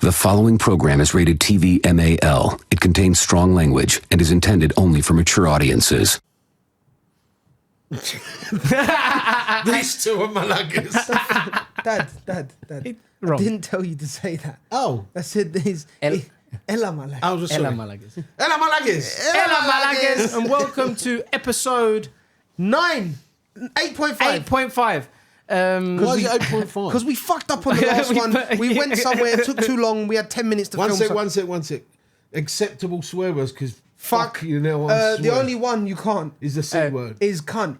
The following program is rated TV MAL. It contains strong language and is intended only for mature audiences. These two are malagas. Dad. I didn't tell you to say that. Oh. I said this. Ella Malagas. I was Ella sorry. Malagas. Ella Malagas. Ella Malagas, and welcome to episode 8.5. 8.5. Why is it 8.5? Because we fucked up on the last one. We went somewhere, it took too long. We had 10 minutes to film. One sec. Acceptable swear words, because fuck you know. The only one you can't is the C word. is cunt.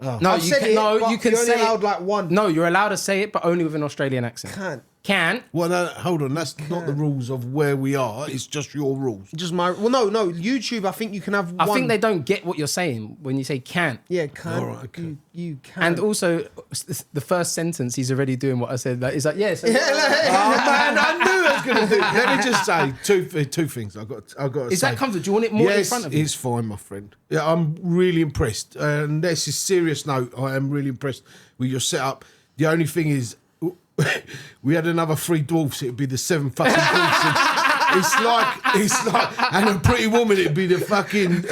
No, I've said it, but you can you're only say allowed it. like one. No, you're allowed to say it, but only with an Australian accent. Can. Well, no, hold on. That's not the rules of where we are. It's just your rules. Just my. Well, no. YouTube, I think you can have one. I think they don't get what you're saying when you say can. Yeah, can. All right, okay. You can. And also, the first sentence, he's already doing what I said. He's like, yes. Oh man, I knew I was going to do. Let me just say two things. I got to Is say. that comfortable? Do you want it more in front of you? Yes, it's fine, my friend. Yeah, I'm really impressed. And this is serious note. I am really impressed with your setup. The only thing is, we had another 3 dwarfs. It'd be the 7 fucking dwarfs. It's like, and a pretty woman. It'd be the fucking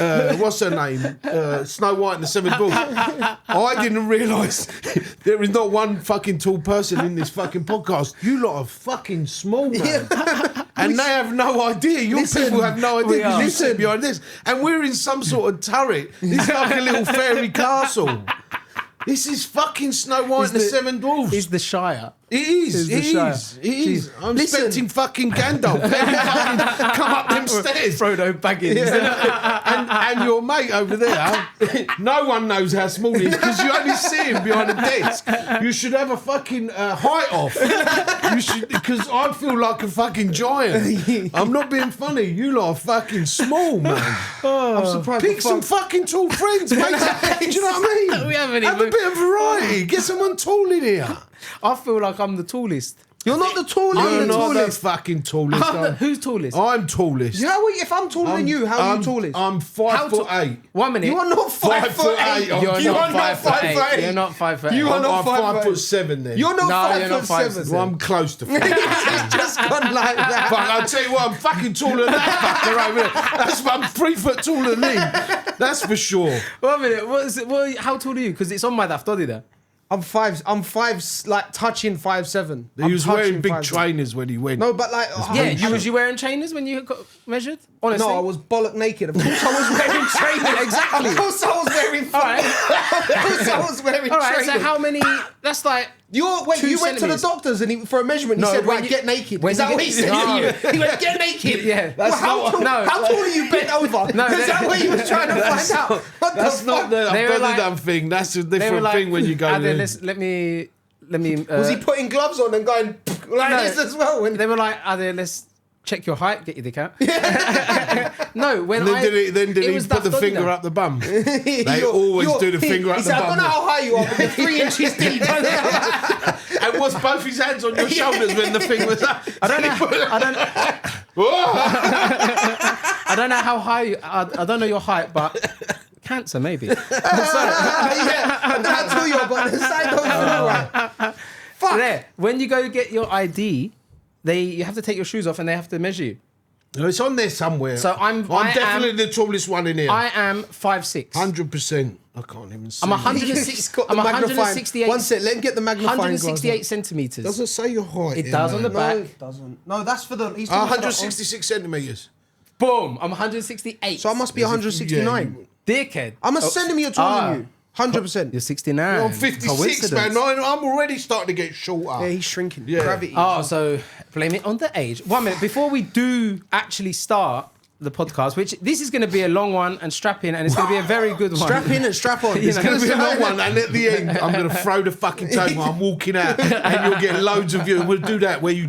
what's her name? Snow White and the 7 dwarfs. I didn't realise there is not one fucking tall person in this fucking podcast. You lot are fucking small, man. And they have no idea. Your people have no idea because you sit behind this. And we're in some sort of turret. It's like a little fairy castle. This is fucking Snow White and the 7 Dwarfs. Is the Shire. It is. I'm expecting fucking Gandalf. Fucking come up them stairs. Frodo Baggins. Yeah. and your mate over there, no one knows how small he is because you only see him behind a desk. You should have a fucking height off. You should, because I feel like a fucking giant. I'm not being funny. You lot are fucking small, man. I'm surprised. Pick some fucking tall friends, mate. Do you know what I mean? We haven't have even... a bit of variety. Get someone tall in here. I feel like I'm the tallest. You're not the tallest. You're I'm the not the tallest. fucking tallest. Who's tallest? I'm tallest. Yeah, if I'm taller than you, how are you tallest? I'm 5'8". 1 minute. You are not 5'8". You're not 5'8". You're not 5'8". You are not I'm 5'8". 5'7" then. You're not you're not 5'7". Well, I'm close to 5'8". It's just gone like that. But I'll tell you what, I'm fucking taller than that fucker over there. That's I'm 3 foot taller than him. That's for sure. 1 minute. What is it? How tall are you? Because it's on my daftody there. I'm five, like touching 5'7". He was wearing big 5'7". trainers when he went. No, but like, Was you wearing trainers when you got measured? Honestly, no, I was bollock naked. Of course, I was wearing trainers. Exactly. Of course, I was wearing. All right. Of course, I was wearing All right. trainers. So how many? That's like. You 2 went to the centimeters. doctors and for a measurement. He said, when "Right, you- get naked." when Is that you what get- he said No. to you? He went, "Get naked." Yeah. Well, how tall are you bent over? No, Is that what he was trying to find out? What That's the not fuck? the. They I've were done like- the damn thing. That's a They were different like, thing when you go. Let me. Was he putting gloves on and going like No. this as well? When They were like, let's check your height. Get your dick out. No, when And then did it he was put the daftody finger there. up the bum? They always do the finger up he the said, I bum. don't know how high you are, but you're 3 inches deep. And was both his hands on your shoulders when the thing was up? I don't know how high. I don't know your height, but cancer maybe. Yeah, and how tall you are, but the side don't feel right. Fuck. There, when you go get your ID, you have to take your shoes off and they have to measure you. No, it's on there somewhere. So I'm definitely the tallest one in here. I am 5'6". 100%. I can't even see. I'm it. He's got the I'm magnifying. 168. One sec, let him get the magnifying glass. 168 centimeters. Doesn't say your height. It does on the No, back. it doesn't. No, that's for the. He's talking about- 166 centimeters. Boom! I'm 168. So I must be 169. Dickhead. I'm a centimetre taller than you. 100%. You're 69. I'm 56, man. I'm already starting to get shorter. Yeah, he's shrinking. Yeah. Gravity. Oh, so blame it on the age. 1 minute before we do actually start the podcast, which this is going to be a long one and strap in, and it's going to be a very good one. Strap in and strap on. You It's know, going to be a long one, and at the end, I'm going to throw the fucking table. I'm walking out, and you'll get loads of you. And we'll do that where you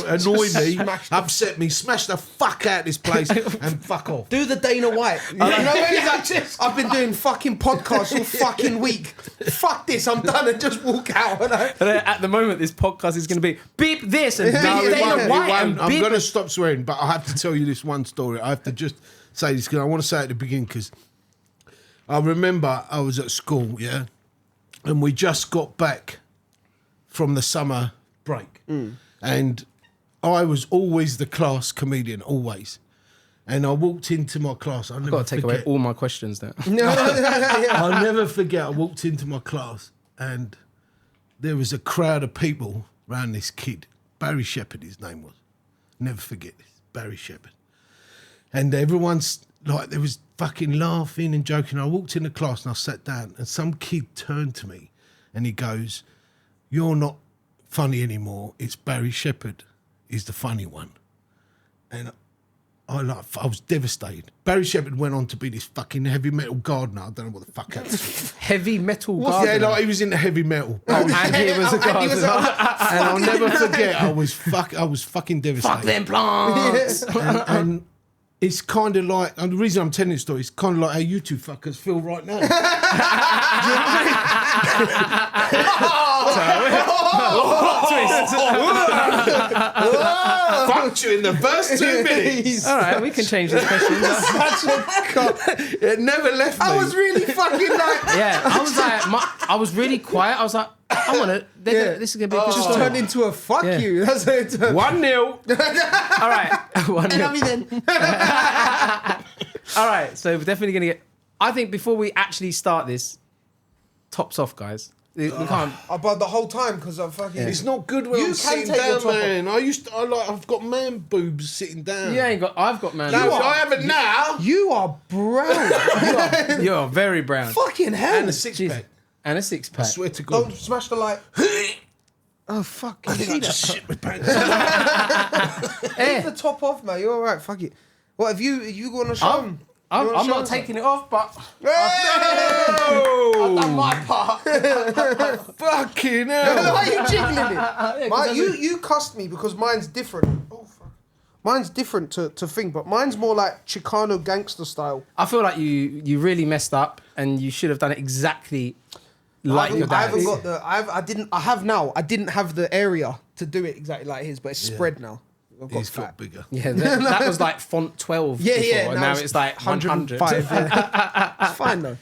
annoy me, upset me, smash the fuck out of this place, and fuck off. Do the Dana White. You know when he's like, I've been doing fucking podcasts all fucking week. Fuck this, I'm done, and just walk out. You know? And at the moment, this podcast is going to be beep this and beep No, it Dana won't, it White won't. and I'm beep. going to stop swearing, but I have to tell you this one story. I have to just say this because I want to say it at the beginning because I remember I was at school, yeah, and we just got back from the summer break. And I was always the class comedian, always. And I walked into my class. I've got to take away all my questions now. I'll never forget. I walked into my class and there was a crowd of people around this kid. Barry Shepherd, his name was. Never forget this. Barry Shepherd. And everyone's like, there was fucking laughing and joking. I walked in the class and I sat down and some kid turned to me and he goes, "You're not funny anymore. It's Barry Shepherd. He's the funny one." And I was devastated. Barry Shepherd went on to be this fucking heavy metal gardener. I don't know what the fuck that was. Heavy metal Yeah, gardener. like he was into heavy metal. Oh, and he was a gardener. And I'll never forget, I was fucking devastated. Fuck them plants. And it's kind of like, and the reason I'm telling this story is kind of like how you two fuckers feel right now. Fucked you in the first 2 minutes. All right, we can change this question. It never left me. I was really fucking like, Yeah, I was like, I was really quiet. I was like, I want to. This is gonna be a good just story. turned into a fuck Yeah. you. That's how it turned. 1-0. All right, 1-0. then. All right, so we're definitely gonna get. I think before we actually start this, tops off, guys. We can't. About the whole time because I'm fucking. It's not good when You I'm can sitting take your down, top off. man. I've got man boobs sitting down. You ain't got. I've got man. No, boobs. I haven't now. You are brown. You're very brown. Fucking hell. And a six Jeez. pack. And a six pack. I swear to God. Don't smash the light. Oh, fuck. I think I just shit my pants. Leave the top off, man. You're all right. Fuck it. What, have you got on a show? I'm not taking it off, but I've done my part. Fucking hell. Why are you jiggling it? You cussed me because mine's different. Oh, fuck. Mine's different to thing, but mine's more like Chicano gangster style. I feel like you really messed up, and you should have done it exactly like your I dad. haven't got the. I have now. I didn't have the area to do it exactly like his, but it's spread now. I've got He's fat. got bigger. Yeah, that was like font 12 before, and now it's like 100. 105. Yeah. It's fine though.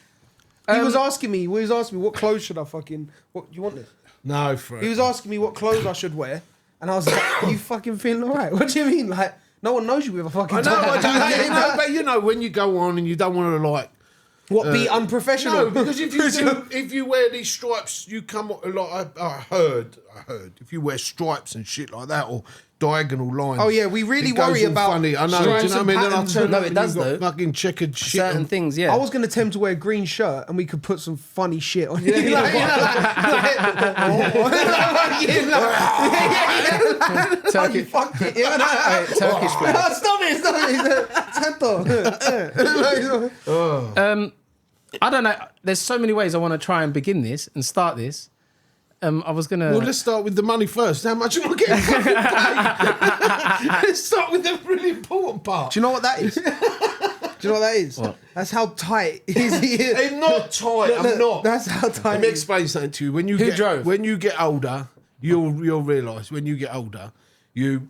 He was asking me what clothes should I fucking. What you want this? No, Fred. He was asking me what clothes I should wear, and I was like, "Are you fucking feeling alright? What do you mean? Like, no one knows you with a fucking." I know, tie. but you know, when you go on and you don't want to like. What, be unprofessional? No, because if you wear these stripes, you come like I heard if you wear stripes and shit like that or diagonal lines. Oh yeah, we really it goes worry all about funny. I know. Do you stripes know what I mean? and Then I patterns. turn No, up it and does you've got though. fucking checkered shit. Certain on. things, yeah. I was gonna attempt to wear a green shirt and we could put some funny shit on. Turkish Fuck it. Yeah, Turkish flag. Stop it. Tanto. I don't know. There's so many ways I want to try and begin this and start this. I was gonna. Well, let's start with the money first. How much am I getting fucking paid? Let's start with the really important part. Do you know what that is? What? That's how tight he is. I'm not tight. I'm not. That's how tight. Let me explain something to you. When you drove? When you get older, you'll realise. When you get older, you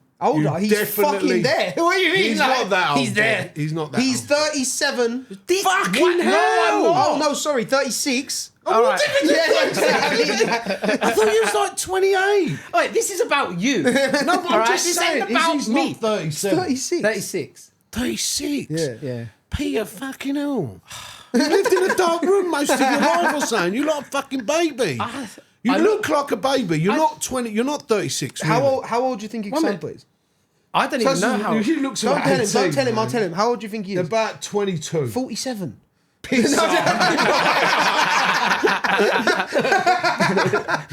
He's definitely, fucking there. What do you mean? He's like, not that old. He's there. yet. He's not that. He's old. 37. Fucking hell! Oh no, sorry, 36. All right. I thought he was like 28. Wait, this is about you. No, but I'm Alright, just this saying. ain't about he's me. not 37. 36. 36. 36. Yeah. Peter fucking hell. You lived in a dark room most of your life or something. You're like a fucking baby. You look like a baby. You're not 20. You're not 36. Really. How old do you think your One son minute. is? I don't even know how. He looks Don't like tell him. 18, Don't tell him. I'll man. tell him. How old do you think he is? About 22. 47.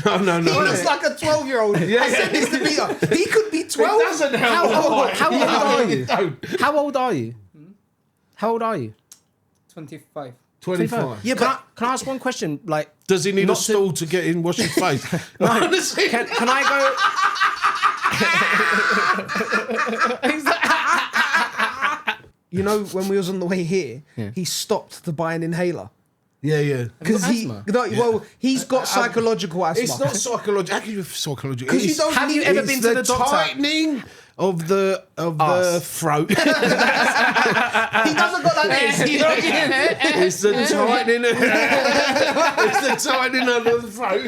No. He looks like a 12-year-old. I said this to Peter. He could be 12. It doesn't help. How old are you? Don't. How old are you? How old are you? 25. 25. Yeah, Can I ask one question? Like, Does he need a Not to- stool to get in, wash his face? Honestly. can I go? you know, when we was on the way here, he stopped to buy an inhaler. Yeah. Because he, asthma? no, well, he's got psychological asthma. It's not psychological. How can you be psychological? Because you don't Have you need ever it. been It's to the doctor? tightening of the throat. He doesn't got like this. You know what I mean? It's the tightening. It's the tightening of the throat.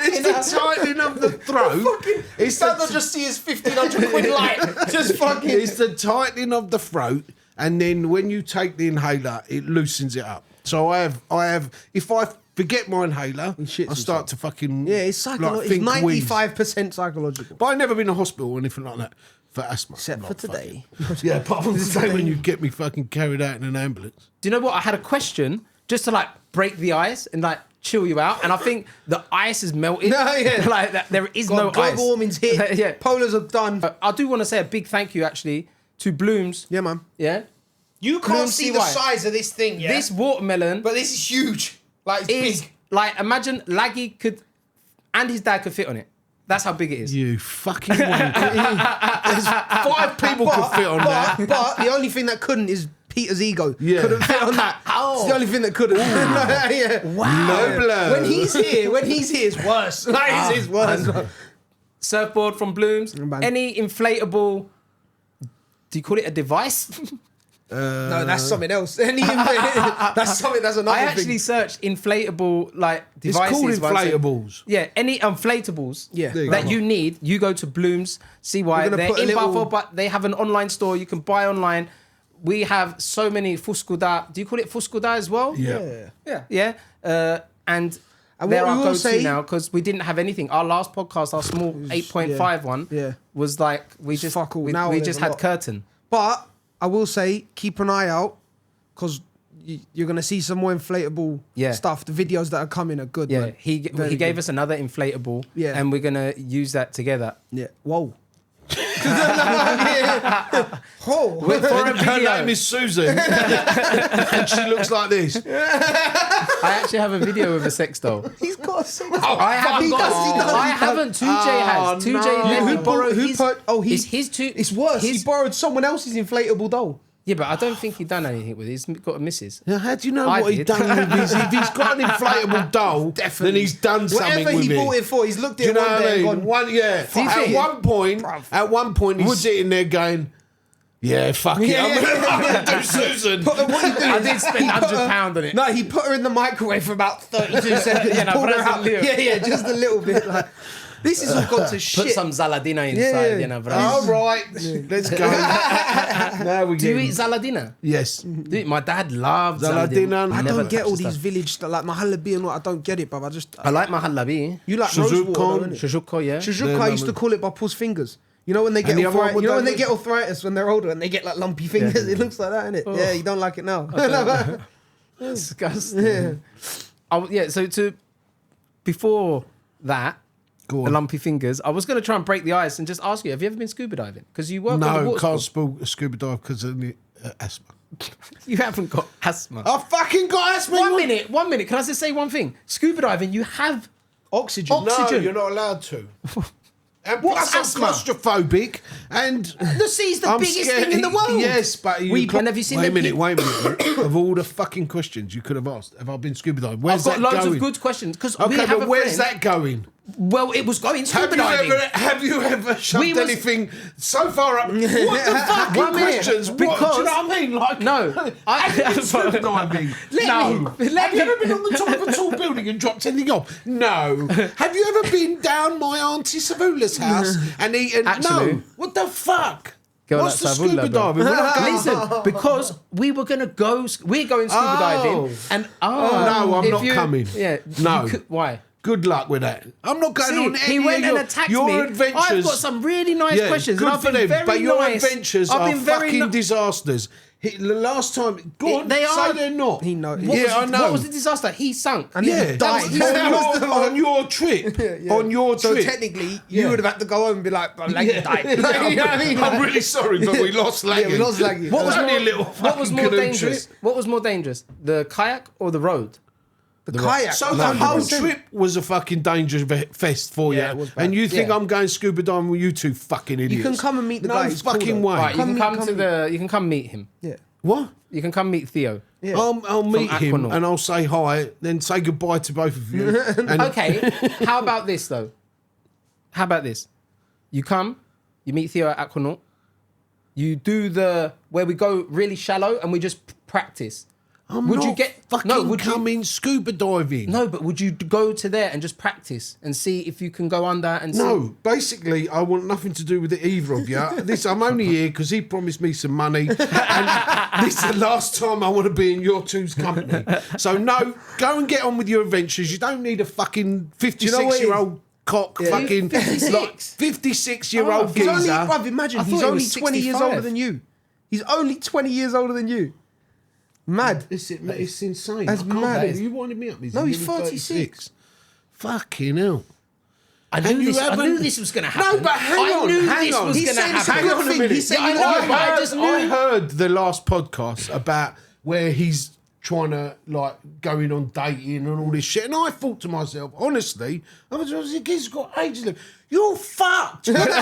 It's the tightening of the throat. It's Don't just see his 1,500 quid light. Just fucking. It's the tightening of the throat, and then when you take the inhaler, it loosens it up. So I have. If I forget my inhaler, I start to fucking Yeah, it's psychological. It's 95% psychological. But I've never been to hospital or anything like that for asthma. Except for today. Yeah, apart from today when you get me fucking carried out in an ambulance. Do you know what? I had a question just to like break the ice and like chill you out, and I think the ice is melted. No, yeah. Like that, there is no Global ice. warming's hit. Yeah. Polars are done. I do want to say a big thank you actually to Blooms. Yeah, man. Yeah. You can't Bloom see the CY. size of this thing, yeah? This watermelon But this is huge. Like, it's is big. like, imagine Laggy could and his dad could fit on it. That's how big it is. You fucking wanker. There's 5 people could fit on that. But the only thing that couldn't is Peter's ego. Yeah. Couldn't fit on that. It's the only thing that couldn't. Yeah. No blood. When he's here, it's worse. Like, it's worse. Surfboard from Blooms. Man. Any inflatable, do you call it a device? No, that's something else. That's another I thing. actually searched inflatable like It's devices. called once. inflatables. Yeah, any inflatables Yeah. There you that go. you need, you go to Blooms, CY. gonna They're put a in little- Buffalo, but they have an online store. You can buy online. We have so many Fuskuda. Do you call it Fuskuda as well? Yeah. Yeah. And And they're what we our will go-to say- now because we didn't have anything. Our last podcast, our small 8.5 one, Yeah. was like we just fuck all. we, Now we there's just a had lot. curtain. But I will say, keep an eye out because you're going to see some more inflatable stuff. The videos that are coming are good. Yeah, man. he Very gave good. us another inflatable. Yeah. And we're gonna use that together. Yeah. Whoa. Oh. For a Her video. name is Susan. And she looks like this. I actually have a video of a sex doll. He's got a sex. I haven't He got. does. I haven't. 2J has. 2J let me borrow his. It's his two. It's worse. He borrowed someone else's inflatable doll. Yeah, but I don't think he done anything with it. He's got a missus. Now, how do you know I what he's did. done with his? If he's got an inflatable doll, then he's done something Whatever with he it. bought it for, he's looked Do at you it know one what I day and mean? gone, One, yeah. Do you At think? one point, he's sitting there going, "Yeah, fuck it, Yeah, I'm gonna do Susan." But what he did I is did spend he put her- £100 on it. No, he put her in the microwave for about 32 seconds. Yeah, no, pulled but her that's a out. little. Yeah, just a little bit. Like, this is all gone to shit. Put some zaladina inside, Yeah. you know, bro. All right, let's go. Now we Do you get eat zaladina? yes. Dude, my dad loves Zaladina. zaladina. I Never don't get all touched these stuff. village stuff, like mahalabi and what. I don't get it, but I just. I like mahalabi. You like Shazukon. rose water, don't it? Shushuko, yeah. Shajuka, I used to call it by Paul's fingers. You know when they get the other one arthritis, with you know when the- they get arthritis when they're older and they get like lumpy fingers. It looks like that, innit? Oh. Yeah, you don't like it now. Disgusting. Yeah, so before that, Go the on. lumpy fingers, I was going to try and break the ice and just ask you, have you ever been scuba diving? Because you work on the No, water can't sport. scuba dive because of the asthma. You haven't got asthma. I fucking got asthma. One minute. Can I just say one thing? Scuba diving, you have Oxygen. No, oxygen. you're not allowed to. And What's plus I'm asthma? claustrophobic, and The sea's the I'm biggest scared. thing in the world. Yes, but you And have you seen wait a the minute, peop- wait a minute. Of all the fucking questions you could have asked, have I been scuba diving? I've Where's got that loads going? of good questions because we Okay, have but a where's friend. that going? Well, it was going scuba diving. Have you ever shoved We was- anything so far up? What the fucking One minute, questions? because- What, do you know what I mean? Like, No, have you been scuba diving? No. let Have you me- ever been on the top of a tall building and dropped anything off? No. Have you ever been down my auntie Savula's house and eaten? Actually- No. What the fuck? Girl, What's the that's Savula, scuba bro. diving? We're not going- Listen, because we were gonna go, we're going scuba diving, and No, I'm if not coming. Yeah, No. why? Good luck with that. I'm not going on See, any he went of and attacked your me. adventures. I've got some really nice Yeah, questions, good and I've for been them, very but your nice. adventures I've are been very fucking ni- disasters. The last time, go on, They say are. they're not. He knows. What Yeah, was, I know. What was the disaster? He sunk. And Yeah, he died. on your trip. Yeah. On your So trip. technically, you Yeah. would have had to go home and be like, Laggy died. You know what I mean? I'm really sorry, but we lost Laggy. Yeah, we lost Laggy. What was Only more, a little what was fucking more canoe dangerous? trip. What was more dangerous, the kayak or the road? The kayak. So the whole trip was a fucking dangerous fest for Yeah, it you. was bad. And you think Yeah. I'm going scuba diving with you two fucking idiots. can come and meet the no guy, he's cool fucking though. way. Right, you can Come come meet- to you can come meet him. Yeah. What? You can come meet Theo. Yeah. I'll meet him Aquanaut. and I'll say hi, then say goodbye to both of you. And Okay, how about this though? How about this? You come, You meet Theo at Aquanaut. You do where we go really shallow and we just practice. Would you get fucking coming scuba diving? No, but would you go to there and just practice and see if you can go under and see? No, basically, I want nothing to do with it either of you. I'm only here because he promised me some money, and this is the last time I want to be in your two's company. So no, go and get on with your adventures. You don't need a fucking 56-year-old cock, fucking 56-year-old geezer. Bruv, imagine he's only 20 years older than you. He's only 20 years older than you. Mad. It's insane. That's mad. You wanted me up. He's 46. Fucking hell. I knew this was going to happen. No, but hang on. Hang on. Hang on a minute. He said, I heard the last podcast about where he's trying to, like, going on dating and all this shit. And I thought to myself, honestly, he's got ages left. You're fucked. You're 36. Do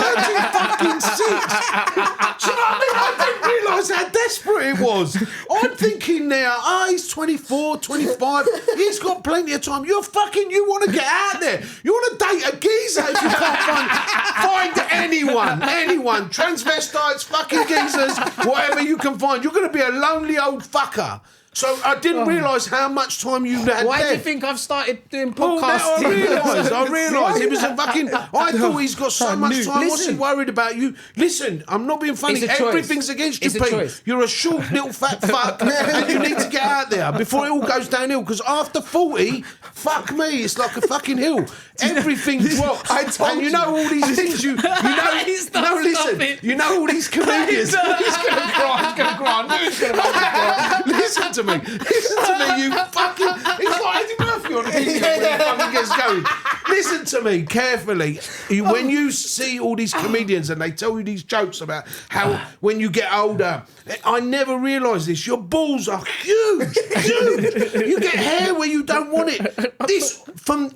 you know what I mean? I didn't realise how desperate it was. I'm thinking now, he's 24, 25. He's got plenty of time. You want to get out there. You want to date a geezer if you can't find anyone. Transvestites, fucking geezers, whatever you can find. You're going to be a lonely old fucker. So I didn't realise how much time you had. Why there. do you think I've started doing podcasting? I realised. It was a fucking... I thought he's got so much time. What's he worried about you? Listen, I'm not being funny. Everything's against you, Pete. You're a short little fat fuck and you need to get out there before it all goes downhill, because after 40, fuck me, it's like a fucking hill. Everything drops. And you know all these things you know all these comedians. He's going to cry. I knew he's going to cry. Listen to me, you fucking... He's like Eddie Murphy on a video when he fucking gets going. Listen to me carefully. When you see all these comedians and they tell you these jokes about how when you get older, I never realised this, your balls are huge. You get hair where you don't want it.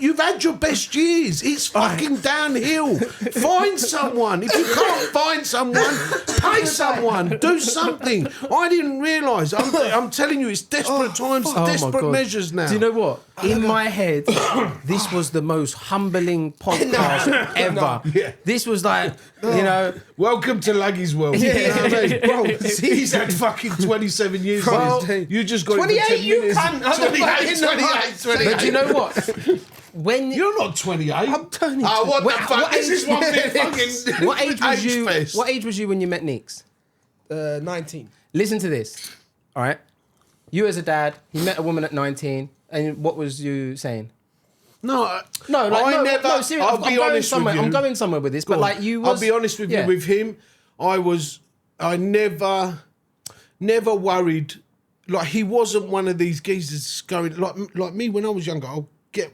You've had your best years. It's fucking downhill. Find someone. If you can't find someone, pay someone. Do something. I didn't realise. I'm telling you, it's desperate times, desperate measures now. Do you know what? In my head, this was the most humbling podcast ever. Yeah. This was like, you know... Welcome to Laggy's world. Yeah. You know what I mean? Bro, he's had fucking 27 years. You just got 28, you cunt. 28. But do you know what? When You're not 28. I'm turning. What the fuck? This is one big fucking... What age was you when you met Neeks? 19. Listen to this, all right? You as a dad, you met a woman at 19, and what was you saying? Seriously, I'm going somewhere with this, but like you was... I'll be honest with you, with him, I never worried, like he wasn't one of these geezers going, like me when I was younger,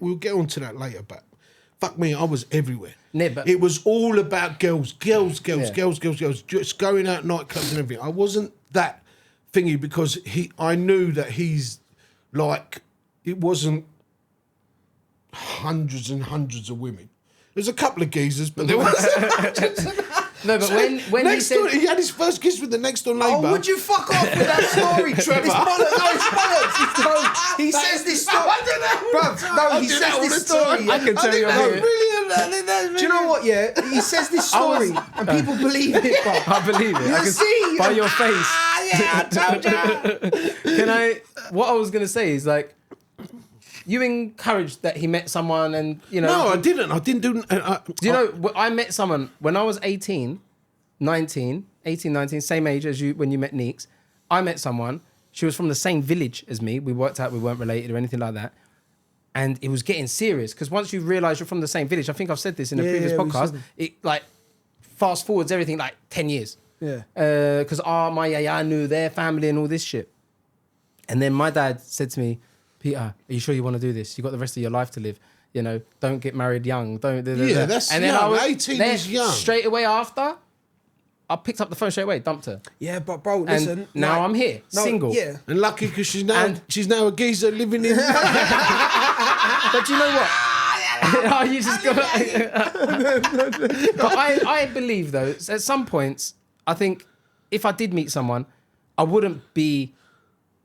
we'll get onto that later, but fuck me, I was everywhere. It was all about girls, just going out nightclubs and everything. I wasn't that thingy because I knew that he's like, it wasn't hundreds and hundreds of women. There's a couple of geezers, but there was... No, but when he said... he had his first kiss with the next door neighbour. Oh, would you fuck off with that story, Trevor? He says this story. He says this story. I can tell you. Do you know what, yeah? He says this story and people believe it, bro. I believe it. I can see. By your face. Yeah, I told you. What I was going to say is like, you encouraged that he met someone and, you know... No, I didn't. I didn't do... do you know, I met someone when I was 18, 19, same age as you when you met Neeks. I met someone. She was from the same village as me. We worked out we weren't related or anything like that. And it was getting serious because once you realise you're from the same village, I think I've said this in a previous podcast, it like fast forwards everything like 10 years. Yeah. Because my yaya knew their family and all this shit. And then my dad said to me, Peter, are you sure you want to do this? You got the rest of your life to live. You know, don't get married young. Don't. Yeah, that's and then young. 18 is young. Straight away after, I picked up the phone straight away, dumped her. Yeah, but bro, listen. And now I'm here, single. Yeah. And lucky because she's now a geezer living in... But do you know what? You just got... But I believe, though, at some points, I think if I did meet someone, I wouldn't be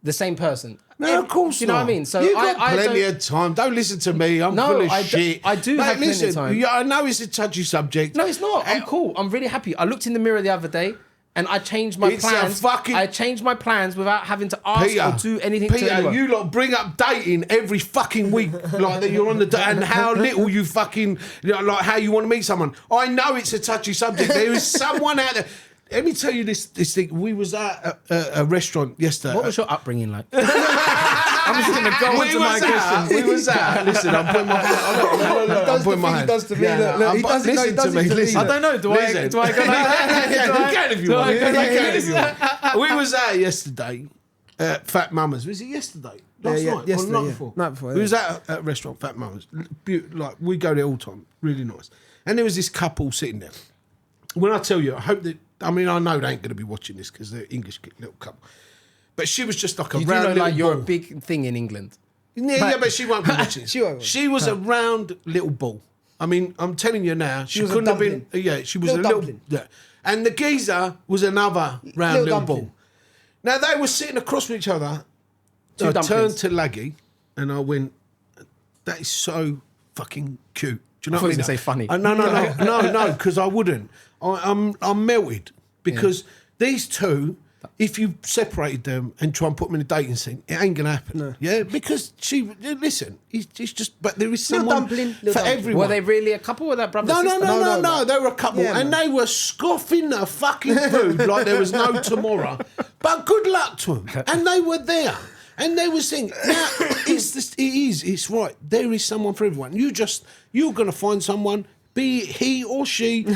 the same person. No, of course you know not. what I mean? So you got I plenty don't- of time. Don't listen to me. I'm No, full of I shit. I do Mate, have plenty of listen, time. yeah, I know it's a touchy subject. No, it's not. I'm cool. I'm really happy. I looked in the mirror the other day and I changed my It's a plans. fucking- I changed my plans without having to ask or do anything to Peter, anyone. you lot bring up dating every fucking week, like that you're on the and how little you fucking like how you want to meet someone. I know it's a touchy subject. There is someone out there. Let me tell you this thing. We was at a restaurant yesterday. What was your upbringing like? I'm just going to go on to my question. We was out. Listen, I'm putting my hand. I'm putting my hand. He does to me. Look, he does it Listen to me. Listen. I don't know. Do I go like You can if you want. You can if you want. We was out yesterday at Fat Mama's. Was it yesterday? Last night? yesterday, or the night yeah. before? Night before, We was at a restaurant, Fat Mama's. Like, we go there all the time. Really nice. And there was this couple sitting there. When I tell you, I hope that, I mean, I know they ain't going to be watching this because they're English little couple. But she was just like a You do round know little like you're a ball. big thing in England. Yeah, but she won't be watching. She won't. She was a round little ball. I mean, I'm telling you now, she was a couldn't have been. dumpling. Yeah, she was Little a little. dumpling. Yeah, and the geezer was another round Little little dumpling. ball. Now they were sitting across from each other. Two I dumplings. turned to Laggy, and I went, "That is so fucking cute." Do you know I thought what I you mean? were gonna say funny. No, because I wouldn't. I'm melted because these two. If you separated them and try and put them in a dating scene, it ain't gonna happen. No. Yeah, because listen, it's just. But there is Little someone dumpling, for little dumpling. everyone. Were they really a couple? Were that brother No, and no, sister? no, no, no, no. They were a couple, Yeah, and man. they were scoffing the fucking food like there was no tomorrow. But good luck to them, and they were there, and they were saying, "Now, it's right. There is someone for everyone. You're gonna find someone." Be he or she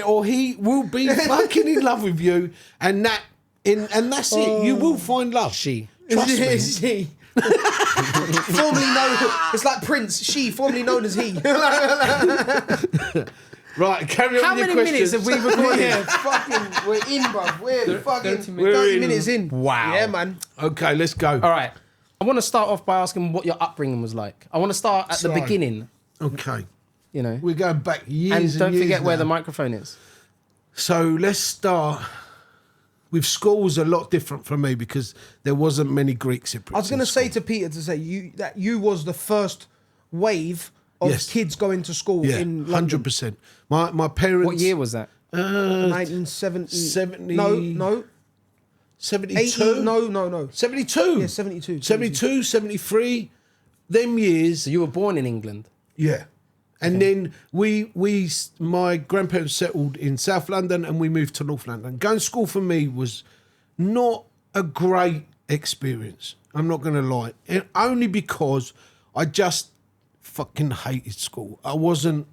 or he will be fucking in love with you, and that's it. You will find love. She. Trust me. She. Formerly known, it's like Prince. She, formerly known as he. Right, carry on How with your many minutes questions. have we recorded? Yeah, fucking, we're in, bruv. We're fucking 30 30 minutes. minutes in. Wow. Yeah, man. Okay, let's go. All right. I want to start off by asking what your upbringing was like. I want to start at the So- beginning, Okay, you know. we're going back years And and don't years forget where now. the microphone is. So let's start with school. Was a lot different for me because there wasn't many Greek Cypriots. I was going to say to Peter to say that you was the first wave of Yes. kids going to school in London. 100%. My parents. What year was that? 1970. 70. No. 72. 80. No. 72. Yeah, 72. 72, 73. Them years. So you were born in England. Yeah. And then my grandparents settled in South London and we moved to North London. Going to school for me was not a great experience. I'm not going to lie. And only because I just fucking hated school. I wasn't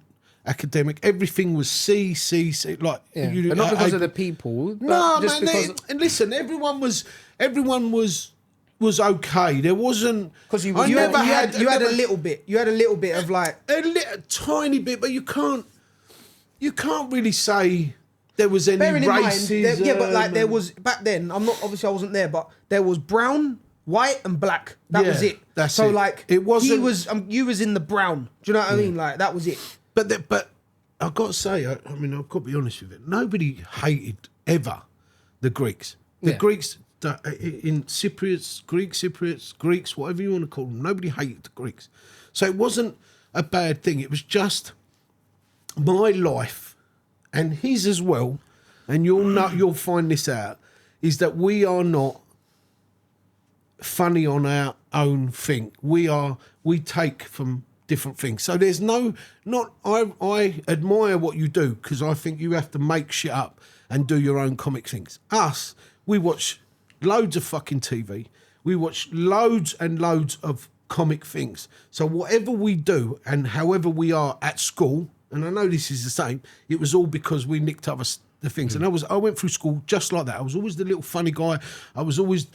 academic. Everything was C. Like, Yeah. But not because of the people. But no, just man. because And listen, everyone was okay. There wasn't Because you I never had a never- little bit. You had a little bit of like. a tiny bit, but you can't really say there was any Bearing in mind, racism. yeah, but like there was back then. I wasn't there, but there was brown, white, and black. That Yeah, was it. that's so it. like It wasn't- He was. You was in the brown. Do you know what I mean? Like that was it. But I've got to say, I mean, I've got to be honest with it. Nobody hated ever the Greeks. The Yeah. Greeks in Cypriots, Greeks, whatever you want to call them. Nobody hated the Greeks, so it wasn't a bad thing. It was just my life and his as well. And you'll find this out is that we are not funny on our own thing. We take from different things. So there's I admire what you do because I think you have to make shit up and do your own comic things. Us, we watch loads of fucking TV. We watch loads and loads of comic things. So whatever we do and however we are at school, and I know this is the same, it was all because we nicked the things. And I went through school just like that. I was always the little funny guy. I was always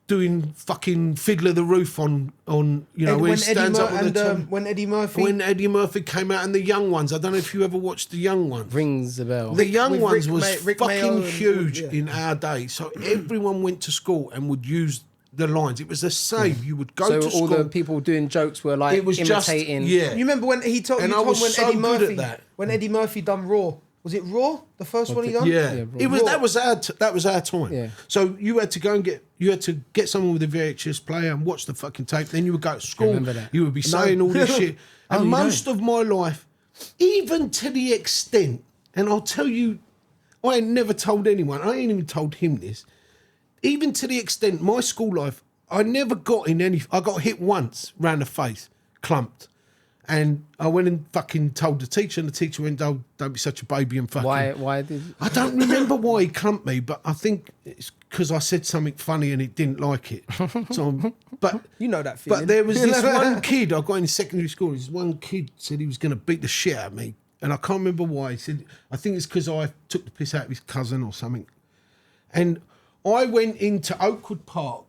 doing fucking Fiddler the Roof on when he stands up on the top. When Eddie Murphy. When Eddie Murphy came out and the Young Ones. I don't know if you ever watched the Young Ones. rings a bell. The Young with Ones Rick was Rick Mayo fucking and- huge yeah. in our day. So everyone went to school and would use the lines. It was the same. You would go So to all school. the people doing jokes were like it was imitating. just, yeah. You remember when he told And you I told was when so Eddie good at Murphy that. when Eddie Murphy done Raw Was it Raw? The first one he done? Yeah, it was. That was our time. Yeah. So you had to go and get someone with a VHS player and watch the fucking tape. Then you would go to school. Remember that. You would be saying all this shit. And most of my life, even to the extent, and I'll tell you, I ain't never told anyone. I ain't even told him this. Even to the extent, my school life, I never got in any. I got hit once round the face, clumped. And I went and fucking told the teacher, and the teacher went, "Oh, don't be such a baby and fucking." Why did? I don't remember why he clumped me, but I think it's because I said something funny and he didn't like it. So, but You know that feeling. But there was this one kid I got in secondary school. This one kid said he was going to beat the shit out of me, and I can't remember why. He said, I think it's because I took the piss out of his cousin or something. And I went into Oakwood Park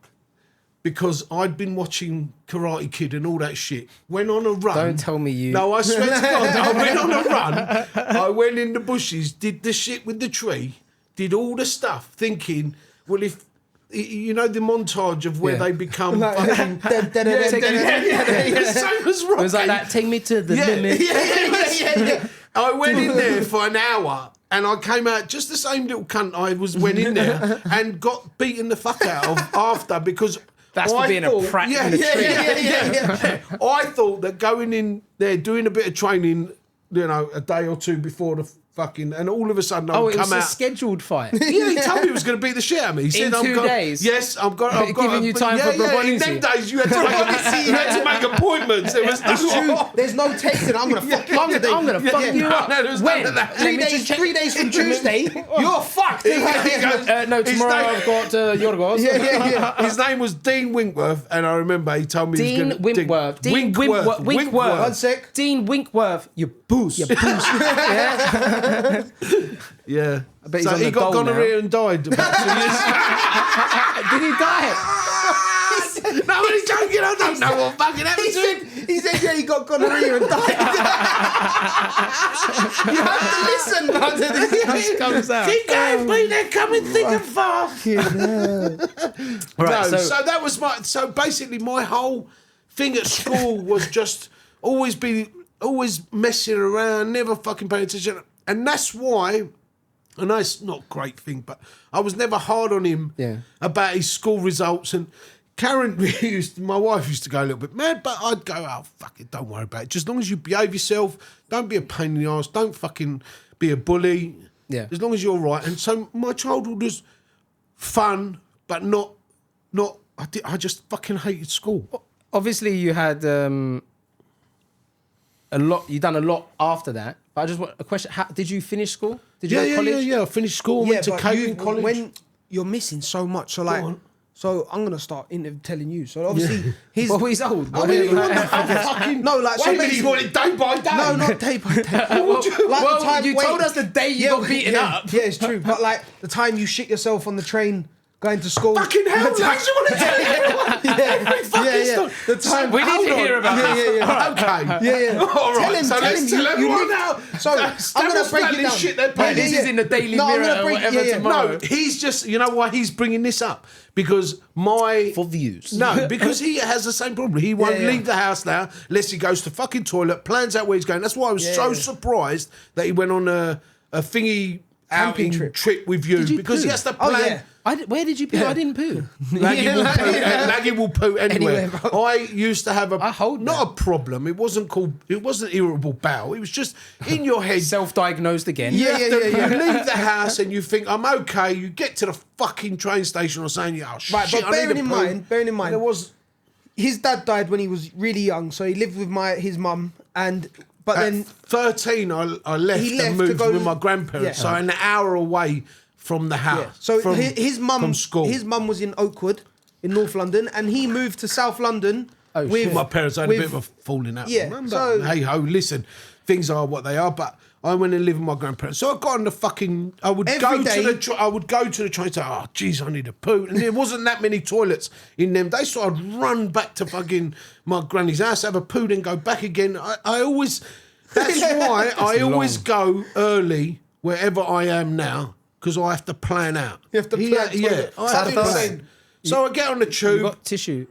because I'd been watching Karate Kid and all that shit. Went on a run. Don't tell me you. No, I swear to God, I went on a run. I went in the bushes, did the shit with the tree, did all the stuff, thinking, well, if you know the montage of where they become fucking Same as Rocky. It was like that. Take me to the limit. Yeah. I went in there for an hour and I came out just the same little cunt I went in there and got beaten the fuck out of after because That's for being a prat in the tree. Yeah. I thought that going in there, doing a bit of training, you know, a day or two before the fucking, and all of a sudden I'll it come was a out. scheduled fight. Yeah, he told me he was going to beat the shit out of me. He said, In 2 days? Yes, I've got Giving you time for In them Brabonesi. days, you had to make appointments. There was no. There's no texting. I'm gonna fuck you up today. I'm gonna fuck you up. No, there was When? none of that. 3 days from Tuesday, you're fucked. No, tomorrow I've got Yorgos. Yeah. His name was Dean Winkworth, and I remember he told me he was Dean going Winkworth. Dean Winkworth. Winkworth. One sec. Dean Winkworth. You boost. You boost. Yeah. I bet he's So on he the got dole gonorrhea now. and died about 2 years. Did he die? No, I'm only joking. I don't know what fucking happened to him. He said, yeah, he got gonorrhea and died. You have to listen to this. This comes out. Keep going, please. They're coming thick and fast. Right, No, so- so that was my. So basically, my whole thing at school was just always messing around, never fucking paying attention, and that's why. I know it's not a great thing, but I was never hard on him about his school results. And Karen, my wife used to go a little bit mad, but I'd go, oh, fuck it, don't worry about it. Just as long as you behave yourself, don't be a pain in the arse, don't fucking be a bully. Yeah. As long as you're right. And so my childhood was fun, but not. I just fucking hated school. Obviously, you had a lot. You done a lot after that. But I just want a question: did you finish school? Did you go to college? Yeah. I finished school, went to Kypri college. When you're missing so much, so like, on. so I'm gonna start telling you. So obviously, his Well, he's old. I mean, what the fucking... No, like, Wait so a minute, basically- you want it day by day? no, not day by day. Well, you told us the day you got beaten up. Yeah, it's true. But like the time you shit yourself on the train going to school. Fucking hell, The time- lads, you want to tell everyone? Every fucking story. The time We need to hear about Yeah. Okay. Yeah. All right, Tell him, so tell let's him, tell you everyone lived- now. So, I'm gonna break it down. Shit they're paying. This is in the Daily No, I'm Mirror gonna or break- whatever yeah. tomorrow. No, he's just, you know why he's bringing this up? Because For views. No, because he has the same problem. He won't Yeah. leave the house now unless he goes to fucking toilet, plans out where he's going. That's why I was so surprised that he went on a thingy Camping outing trip. with you, Did you because poo? he has to Oh, plan. yeah. Where did you poo? I didn't poo. Laggy will poo anywhere. Anywhere, bro. I used to have I hold not a problem. It wasn't irritable bowel. It was just in your head. Self-diagnosed again. You have to yeah. leave the house and you think I'm okay. You get to the fucking train station or saying, oh shit, Right, but I bearing need in to poo. mind, there was his dad died when he was really young, so he lived with his mum, but at then 13 I left He left and to moved go- with my grandparents, Yeah. so an hour away from the house. So from, his mum, from school. his mum was in Oakwood, in North London, and he moved to South London with shit. My parents had a bit of a falling out. Yeah, Remember? so- Hey ho, listen, things are what they are. But I went and lived with my grandparents, so I got on the fucking. I would Every go day- to the. I would go to the train. And say, oh, geez, I need a poo, and there wasn't that many toilets in them days, so I'd run back to fucking my granny's house, have a poo, then go back again. I always. That's why I always go early wherever I am now, because I have to plan out. You have to plan Yeah, toilet. I have to Saturday. plan. So I get on the You tube. got tissue.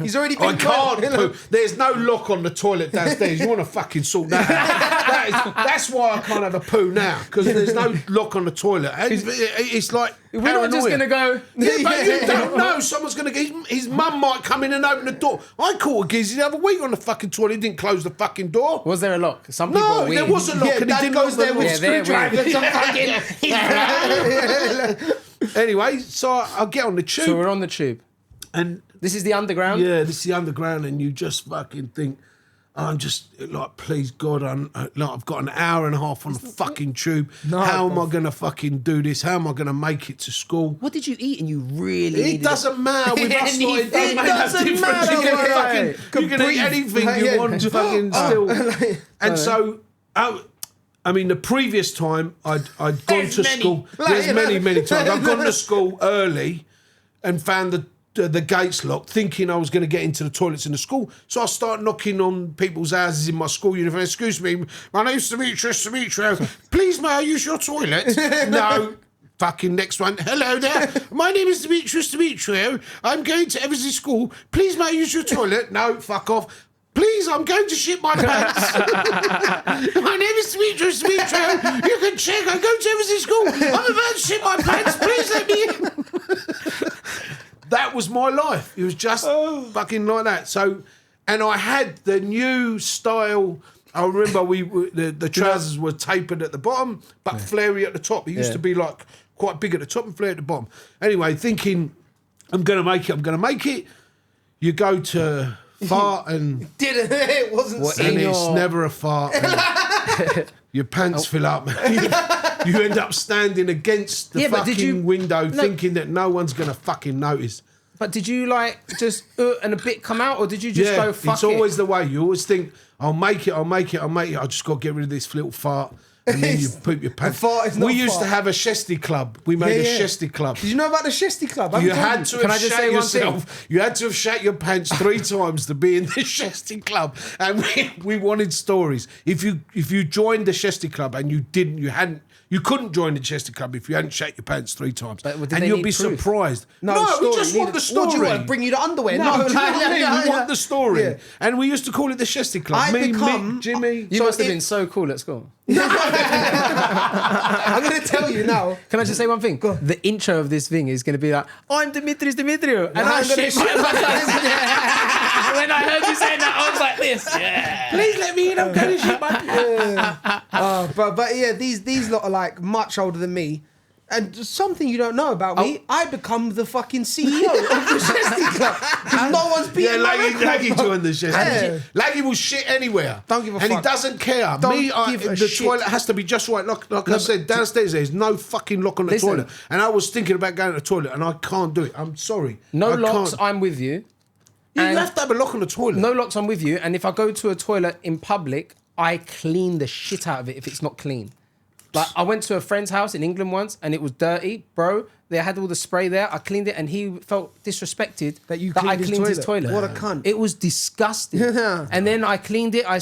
he's already been I can't poo. There's no lock on the toilet downstairs. You want to fucking sort that out. That's why I can't have a poo now, because there's no lock on the toilet. And it's like We're not just going to go... Yeah, but you don't know. Someone's going to... His mum might come in and open the door. I caught a geezer the other week on the fucking toilet. He didn't close the fucking door. Was there a lock? Some people No, are weird. there was a lock, and he didn't goes there with screwdrivers Anyway, so I get on the tube. So we're on the tube. And This is the underground? yeah, this is the underground, and you just fucking think, I'm just like, please God, I've got an hour and a half on the fucking tube. How am I going to fucking do this? How am I going to make it to school? What did you eat and you really It doesn't matter. With us, it doesn't matter. You can eat anything you want to fucking still. And so, I mean, the previous time I'd gone to school. There's many times. I've gone to school early and found the gates locked, thinking I was going to get into the toilets in the school. So I start knocking on people's houses in my school uniform. Excuse me, my name's Demetrius. Please, may I use your toilet? No. Fucking next one. Hello there. My name is Demetrius. I'm going to Eversley School. Please, may I use your toilet? No, fuck off. Please, I'm going to shit my pants. My name is Demetrius. You can check. I go to Eversley School. I'm about to shit my pants. Please let me in. That was my life. It was just fucking like that. So, and I had the new style. I remember the trousers were tapered at the bottom, but flary at the top. It used to be like quite big at the top and flare at the bottom. Anyway, thinking I'm going to make it. You go to fart and it wasn't. It's never a fart. Your pants fill up. You end up standing against the fucking window, thinking that no one's going to fucking notice. But did you like just and a bit come out, or did you just go fuck it's always the way. You always think, I'll make it. I just got to get rid of this little fart. And then you poop your pants. We used to have a Chesty club. We made a Chesty club. Did you know about the Chesty club? You had to have shat yourself. You had to have shat your pants 3 times to be in the Chesty club. And we wanted stories. If you joined the Chesty club and you couldn't join the Chesty club if you hadn't shat your pants 3 times. And you'll be surprised. No, we just want the story. What do you want? Bring you the underwear? No, do you know what I mean? We want the story. Yeah. And we used to call it the Chesty club. Mick, Jimmy. You must have been so cool at school. I'm going to tell you now. Can I just say one thing? The intro of this thing is going to be like, I'm Demetrius Dimitriou. And I'm shit my pants. When I heard you say that, I was like this. Yeah. Please let me in. I'm going to shit my pants. But yeah, these lot are like much older than me. And just something you don't know about me, I become the fucking CEO of the Chesty Club. Because no one's beating my record. Laggy joined the Chesty. Laggy will shit anywhere. Don't give a fuck. And he doesn't care. The toilet has to be just right. Like I said, downstairs there's no fucking lock on the toilet. And I was thinking about going to the toilet and I can't do it. I'm sorry. No locks, I'm with you. You have to have a lock on the toilet. No locks, I'm with you. And if I go to a toilet in public, I clean the shit out of it if it's not clean. Like, I went to a friend's house in England once and it was dirty, bro. They had all the spray there. I cleaned it and he felt disrespected that I cleaned his toilet. What a cunt. It was disgusting. And then I cleaned it, I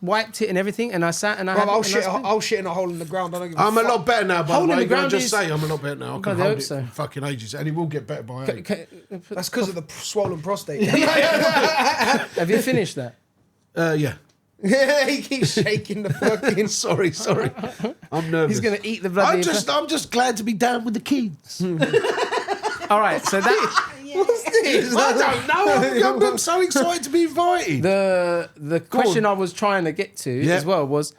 wiped it and everything, and I sat and I'll shit in a hole in the ground. I'm a lot better now, by the way. Hole in the ground just say I'm a lot better now. I can I hold hope it so. for fucking ages, and it will get better by age. That's because of the swollen prostate. Have you finished that? Yeah. He keeps shaking the fucking. Sorry. I'm nervous. He's going to eat the bloody... I'm just glad to be down with the kids. All right, so that... What's this? I don't know. I'm so excited to be invited. The question I was trying to get to as well was,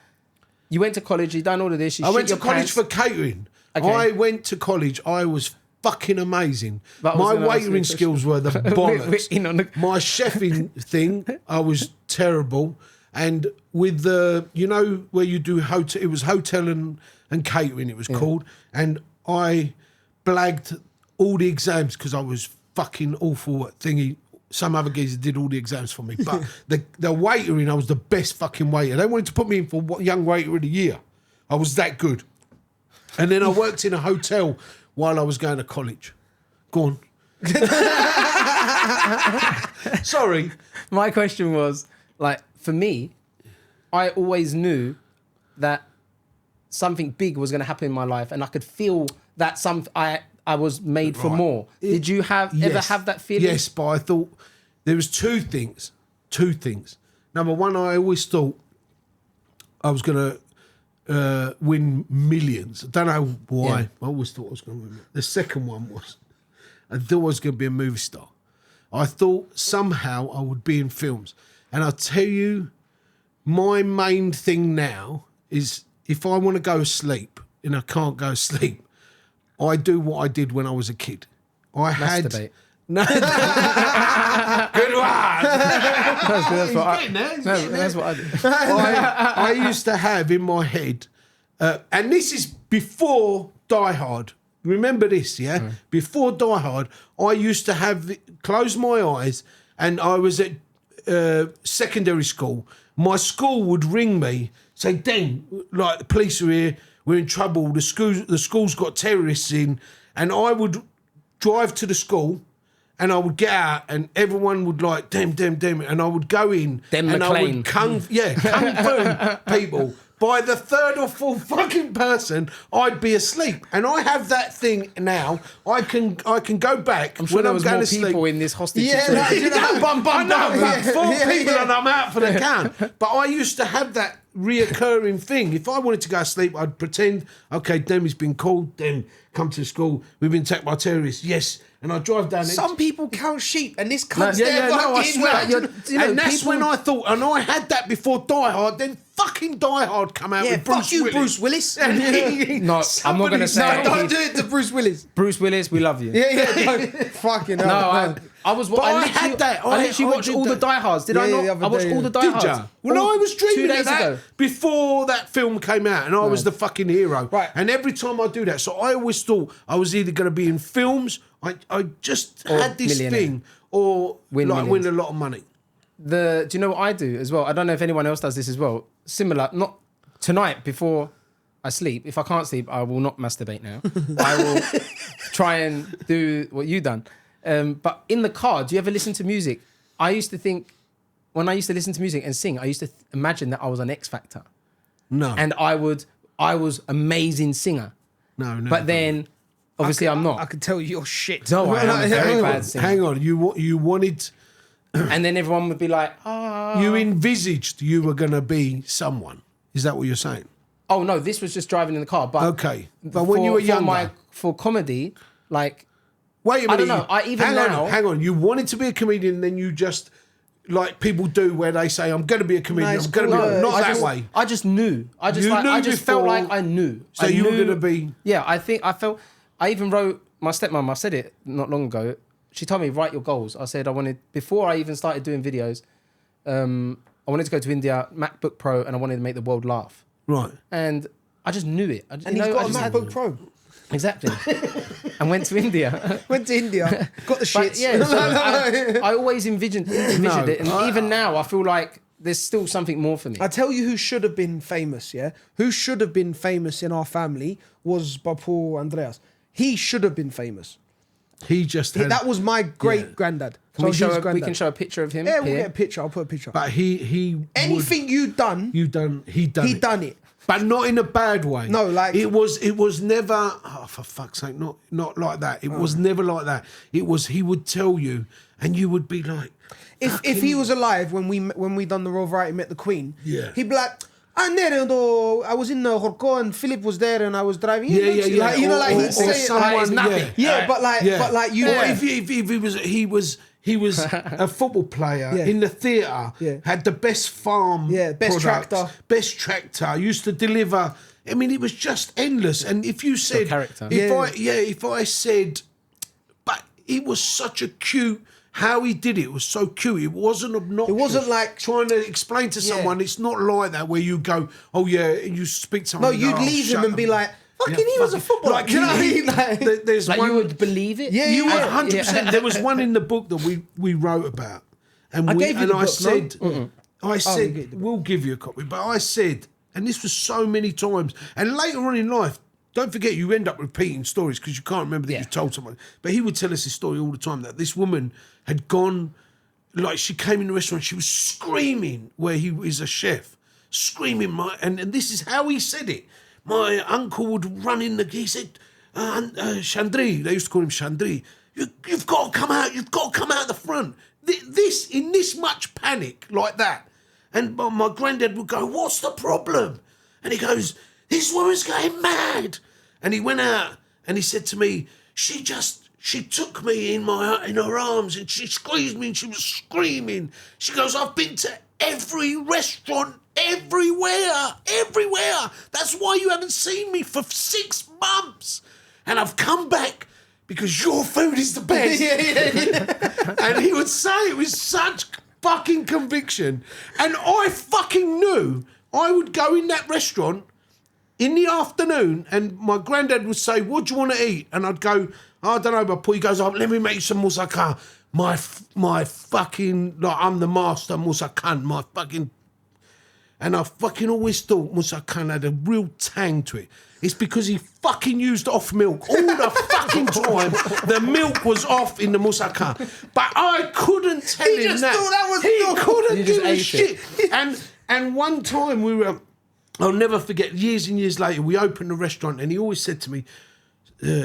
you went to college, you done all of this, I went to college for catering. Okay. I went to college, I was fucking amazing. My waitering skills were the bollocks. My chefing thing, I was terrible. And with the, where you do hotel, it was hotel and catering, it was called. And I blagged all the exams because I was fucking awful at thingy. Some other geezer did all the exams for me. But the waitering, I was the best fucking waiter. They wanted to put me in for Young Waiter of the Year. I was that good. And then I worked in a hotel while I was going to college. Go on. Sorry. My question was, like, for me, I always knew that something big was going to happen in my life, and I could feel that I was made for more. Did you ever have that feeling? Yes, but I thought there was two things. Number one, I always thought I was going to win millions. I don't know why. Yeah. I always thought I was going to win. The second one was, I thought I was going to be a movie star. I thought somehow I would be in films. And I'll tell you, my main thing now is if I want to go to sleep and I can't go to sleep, I do what I did when I was a kid. Masturbate. No. Good one. That's what I, that's what I do. I used to have in my head, and this is before Die Hard. Remember this, yeah? Before Die Hard, I used to close my eyes, and I was at secondary school. My school would ring me, say, "Dan, like the police are here. We're in trouble. The school's got terrorists in," and I would drive to the school. And I would get out, and everyone would like, damn, and I would go in, Dem and McLean. I would kung fu people. By the third or fourth fucking person, I'd be asleep, and I have that thing now. I can go back I'm sure when there I'm was going more to sleep. people in this hostage Yeah, situation. I know, about four Yeah, people, yeah. and I'm out for the count. But I used to have that reoccurring thing. If I wanted to go to sleep, I'd pretend, okay, Demi's been called. Dem, come to school. We've been attacked by terrorists. Yes. And I drive down. Some people count sheep, and this comes I fucking swear. well. And that's when I thought, and I had that before Die Hard. Then fucking Die Hard come out Yeah, with fuck Bruce Willis. Bruce Willis. No, I'm not gonna say No, it. don't do it to Bruce Willis. Bruce Willis, we love you. Yeah, don't. Fucking hell. No, I was. But I literally- had that. I literally I watched did all the that. Die Hards. Did I Yeah, not? the other I watched day, all the Die Did Hards. ya? Well, no, I was 2 dreaming days of that ago. before that film came out, and I was the fucking hero. Right. And every time I do that, so I always thought I was either going to be in films. I just Or had this millionaire. thing, or Win win millions. a lot of money. Do you know what I do as well? I don't know if anyone else does this as well. Similar, not tonight before I sleep. If I can't sleep, I will not masturbate now. I will try and do what you done. But in the car, do you ever listen to music? I used to think, when I used to listen to music and sing, I used to imagine that I was on X Factor. No, And I was amazing singer. no. But then, obviously I'm not. I can tell you your shit. No, I am a very hang bad on, singer. hang on. You wanted, And then everyone would be like, you envisaged you were going to be someone. Is that what you're saying? oh no, this was just driving in the car. But Okay, but when you were younger, for comedy, like, wait a minute. I don't know. Hang on. You wanted to be a comedian, then you just like people do, where they say, "I'm going to be a comedian. Nice I'm going to be." colour. Not I that just, way. I just knew. I just You like, knew I just felt before- like I knew. So I you were knew- gonna be- Yeah, I felt. I even wrote my stepmom. I said it not long ago. She told me, write your goals. I said I wanted, before I even started doing videos, I wanted to go to India, MacBook Pro, and I wanted to make the world laugh. Right. And I just knew it. I just, And you he's know, got I a just had- MacBook Pro. Exactly. And went to India. Went to India, got the But shits. yeah, so I always envisioned it. And I- even now, I feel like there's still something more for me. I tell you who should have been famous, yeah? Who should have been famous in our family was Bapu Andreas. He should have been famous. He just had, That was my great granddad. Can we, his show we granddad. can show a picture of him Yeah, we'll here. get a picture. I'll put a picture. but he Anything you've done, he done he it. done it. But not in a bad way. No, like- it was never. Oh, for fuck's sake, not like that. It was never like that. It was, he would tell you, and you would be like, If he was alive when we done the Royal Variety met the Queen, Yeah. he'd be like, I was in Horko and Philip was there and I was driving. yeah. Like, you know, like he'd say it someone, like, nothing. yeah, but like you. Or if he was a football player Yeah. in the theatre, Yeah. had the best farm, best products, best tractor, used to deliver. I mean, it was just endless. And if you said, character. if I said, but it was such a cute. How he did it was so cute. It wasn't obnoxious. It wasn't like- trying to explain to Yeah. someone. It's not like that where you go, oh yeah, and you speak to someone. No, and go, you'd "Oh, leave him shut and be up." like, fucking, Yeah, he was a fucking- footballer. like, You know what I mean? Like, there's Like one, you would believe it? Yeah, you yeah. were 100%. There was one in the book that we wrote about, and I we, gave you and the I book, no? said, you gave the book. we'll give you a copy. But I said, and this was so many times, and later on in life, don't forget you end up repeating stories because you can't remember that you told someone. But he would tell us this story all the time that this woman had gone, like she came in the restaurant, she was screaming where he is a chef, screaming and this is how he said it. My uncle would run in he said, Chandri, they used to call him Chandri, you've got to come out the front. In this much panic like that. And my granddad would go, what's the problem? And he goes, this woman's going mad. And he went out and he said to me, she took me in her arms and she squeezed me and she was screaming. She goes, I've been to every restaurant, everywhere. That's why you haven't seen me for 6 months. And I've come back because your food is the best. And he would say it with such fucking conviction. And I fucking knew I would go in that restaurant in the afternoon and my granddad would say, what do you want to eat? And I'd go, I don't know, but he goes, let me make you some moussaka. My fucking, like, I'm the master moussaka, my fucking... And I fucking always thought moussaka had a real tang to it. It's because he fucking used off milk all the fucking time. The milk was off in the moussaka. But I couldn't tell him just that. thought that was he milk. couldn't You just give a ate shit. And one time we were... I'll never forget, years and years later, we opened a restaurant and he always said to me,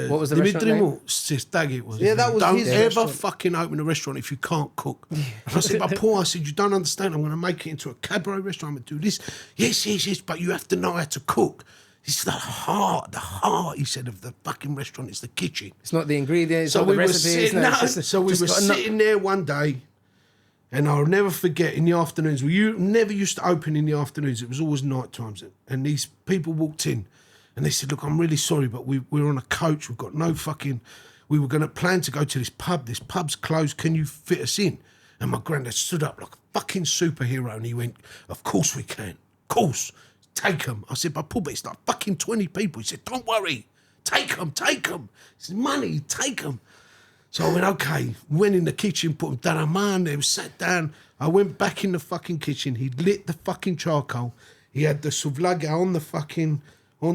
What was the restaurant name? Stag was. Yeah, that was Don't his ever restaurant. fucking open a restaurant if you can't cook. And I said, but Paul, I said, you don't understand. I'm going to make it into a cabaret restaurant. I'm going to do this. Yes, but you have to know how to cook. It's the heart, he said, of the fucking restaurant is the kitchen. It's not the ingredients So or the we were recipes. sitting, no, it's just- so we just were got enough- sitting there one day, and I'll never forget in the afternoons. We never used to open in the afternoons. It was always night times. And these people walked in, and they said, "Look, I'm really sorry, but we're on a coach. We've got no fucking. We were going to plan to go to this pub. This pub's closed. Can you fit us in?" And my granddad stood up like a fucking superhero, and he went, "Of course we can. Of course, take them." I said, "But Paul, it's like fucking 20 people." He said, "Don't worry, take them. He said, "Money, take them." So I went, okay, went in the kitchen, put them down on mine, they sat down. I went back in the fucking kitchen, he lit the fucking charcoal. He had the souvlaki on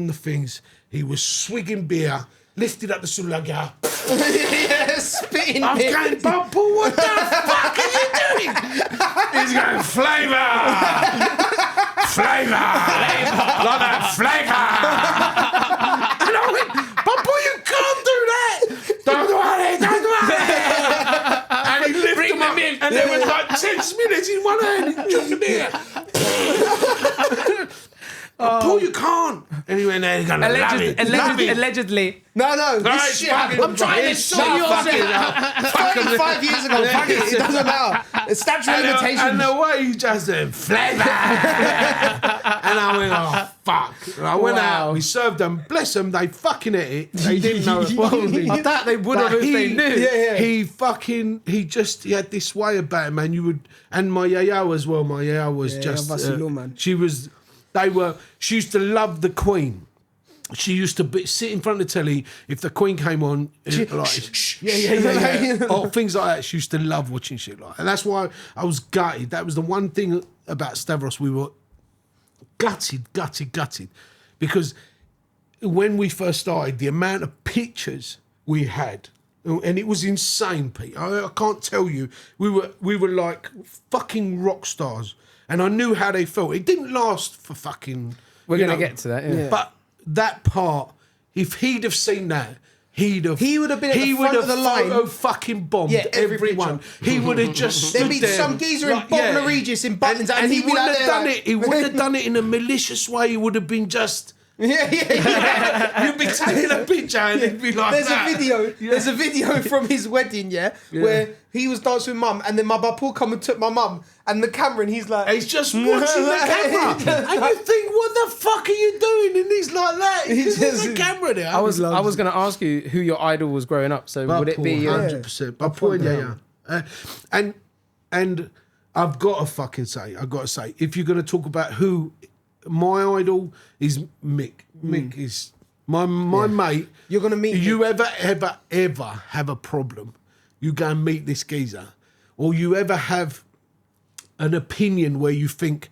the things. He was swigging beer, lifted up the souvlaki. Yeah, spitting I'm beer. going, Bumble, what the fuck are you doing? He's going, flavour. Like that, flavour. And I went, Bumble, you can't do that. Don't do it. And he lifted them up. And there was like 10 minutes in one hand. He took the beer. Paul, you can't. And he went there, he's going to love it. Allegedly. No, Right, this shit fucking- happened. I'm trying to show you Fuck Fuck 35 years ago. Fuck it. It doesn't matter. It's statute of And limitations. the way he just said, flavour. And I went, oh, fuck. And I went Wow. out, we served them, bless them, they fucking ate it. They didn't know it was I thought they would have But if they knew. He had this way about him, man. And my yaya as well. My yaya was just, Vasilu, man. she used to love the Queen. She used to sit in front of the telly if the Queen came on, or things like that. She used to love watching shit like that. And that's why I was gutted. That was the one thing about Stavros. We were gutted, because when we first started, the amount of pictures we had, and it was insane, Pete. I can't tell you. We were like fucking rock stars, and I knew how they felt. It didn't last for fucking. We're you going to know, get to that, yeah. But that part, if he'd have seen that, he would have been at the front of the line. photo fucking bombed every everyone. picture. He would have just There'd stood be there some geezer in Bognor Regis in buttons, and he he'd be wouldn't like have there done like- it. He wouldn't have done it in a malicious way. He would have been just. Yeah. You'd be taking a picture and it'd be like There's that. a video. There's a video from his wedding, where he was dancing with mum, and then my Paul come and took my mum and the camera, and he's like, He's just watching the camera, and you think, "What the fuck are you doing?" And he's like that. He's just- the camera there. I was going to ask you who your idol was growing up. So would it be? 100%. But Paul, yeah. And I've got to fucking say, if you're going to talk about who my idol is, Mick. Mick is my mate. You're gonna meet You ever have a problem, you go and meet this geezer, or you ever have an opinion where you think,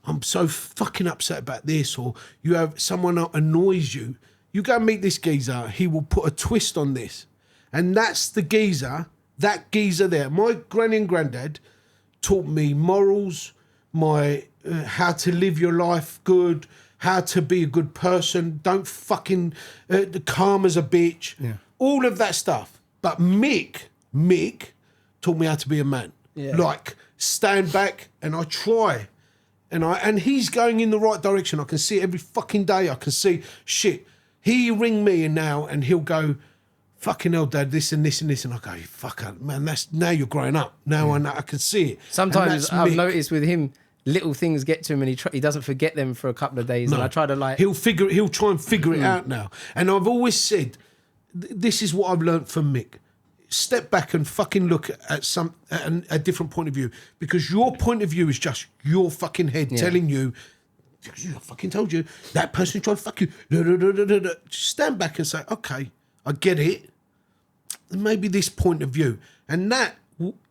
I'm so fucking upset about this, or you have someone that annoys you, you go and meet this geezer, he will put a twist on this. And that's the geezer, that geezer there. My granny and granddad taught me morals, my how to live your life good, how to be a good person, don't fucking, the karma's a bitch, all of that stuff. But Mick taught me how to be a man. Yeah. Like, stand back, and I try. And he's going in the right direction. I can see it every fucking day. I can see shit. He ring me now and he'll go, fucking hell, Dad, this and this and this. And I go, fuck, man, now you're growing up. Now I can see it. Sometimes And I've that's Mick. noticed with him, little things get to him and he doesn't forget them for a couple of days. And I try to like... He'll try and figure it out now. And I've always said, this is what I've learned from Mick. Step back and fucking look at a different point of view, because your point of view is just your fucking head telling you, I fucking told you, that person tried to fuck you. Just stand back and say, okay, I get it. Maybe this point of view. And that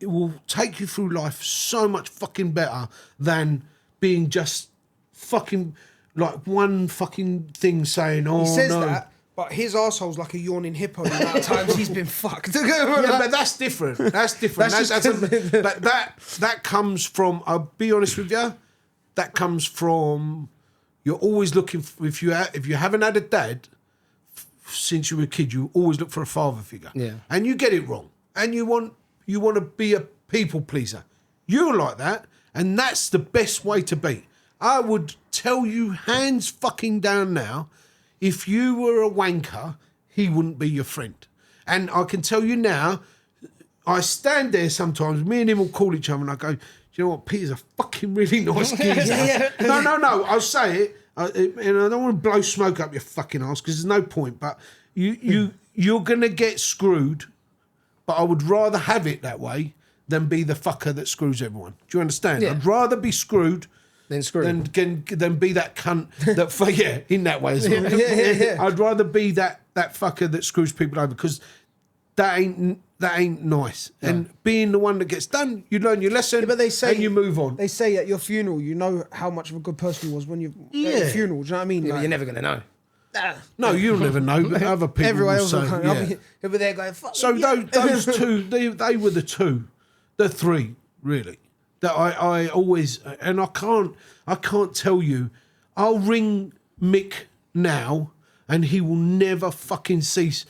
will take you through life so much fucking better than being just fucking like one fucking thing saying, oh, He says no. that, but his arsehole's like a yawning hippo. The amount of times he's been fucked. Yeah, but that's different. That's different. But that comes from, I'll be honest with you, that comes from, you're always looking for, if you haven't had a dad since you were a kid, you always look for a father figure. Yeah. And you get it wrong. And you want to be a people pleaser. You're like that, and that's the best way to be. I would tell you hands fucking down now, if you were a wanker, he wouldn't be your friend. And I can tell you now, I stand there sometimes, me and him will call each other and I go, do you know what, Peter's a fucking really nice geezer. No, I'll say it, and I don't want to blow smoke up your fucking ass because there's no point, but you're going to get screwed, but I would rather have it that way than be the fucker that screws everyone. Do you understand? Yeah. I'd rather be screwed Then screw. than be that cunt that in that way as well. Yeah. I'd rather be that fucker that screws people over, because that ain't nice. No. And being the one that gets done, you learn your lesson, But they say, and you move on. They say at your funeral, you know how much of a good person he was when you at your funeral. Do you know what I mean? Yeah, Like, you're never going to know. No, you'll never know, but other people everyone will else say. will come. Yeah. I'll be there going, fuck. So yeah. those two, they were the three, really. That I always, and I can't tell you, I'll ring Mick now and he will never fucking cease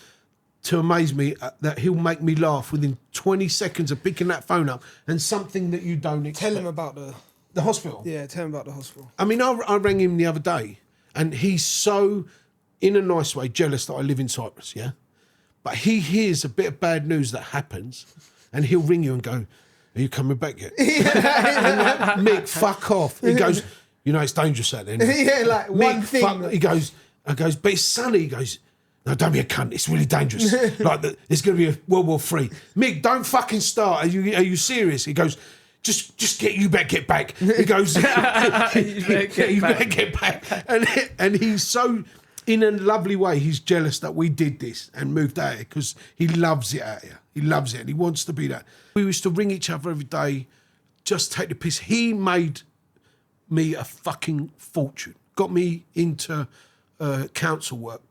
to amaze me that he'll make me laugh within 20 seconds of picking that phone up, and something that you don't expect. Tell him about the hospital. Yeah, tell him about the hospital. I mean, I rang him the other day and he's so, in a nice way, jealous that I live in Cyprus, yeah? But he hears a bit of bad news that happens and he'll ring you and go, are you coming back yet? And Mick, fuck off. He goes, you know, it's dangerous out there. Yeah, like Mick, one thing. He goes, but it's sunny. He goes, no, don't be a cunt. It's really dangerous. Like, there's going to be a World War III. Mick, don't fucking start. Are you serious? He goes, just get back. He goes, you better get back. And he's so, in a lovely way, he's jealous that we did this and moved out here, because he loves it out here. He loves it and he wants to be that. We used to ring each other every day, just take the piss. He made me a fucking fortune. Got me into council work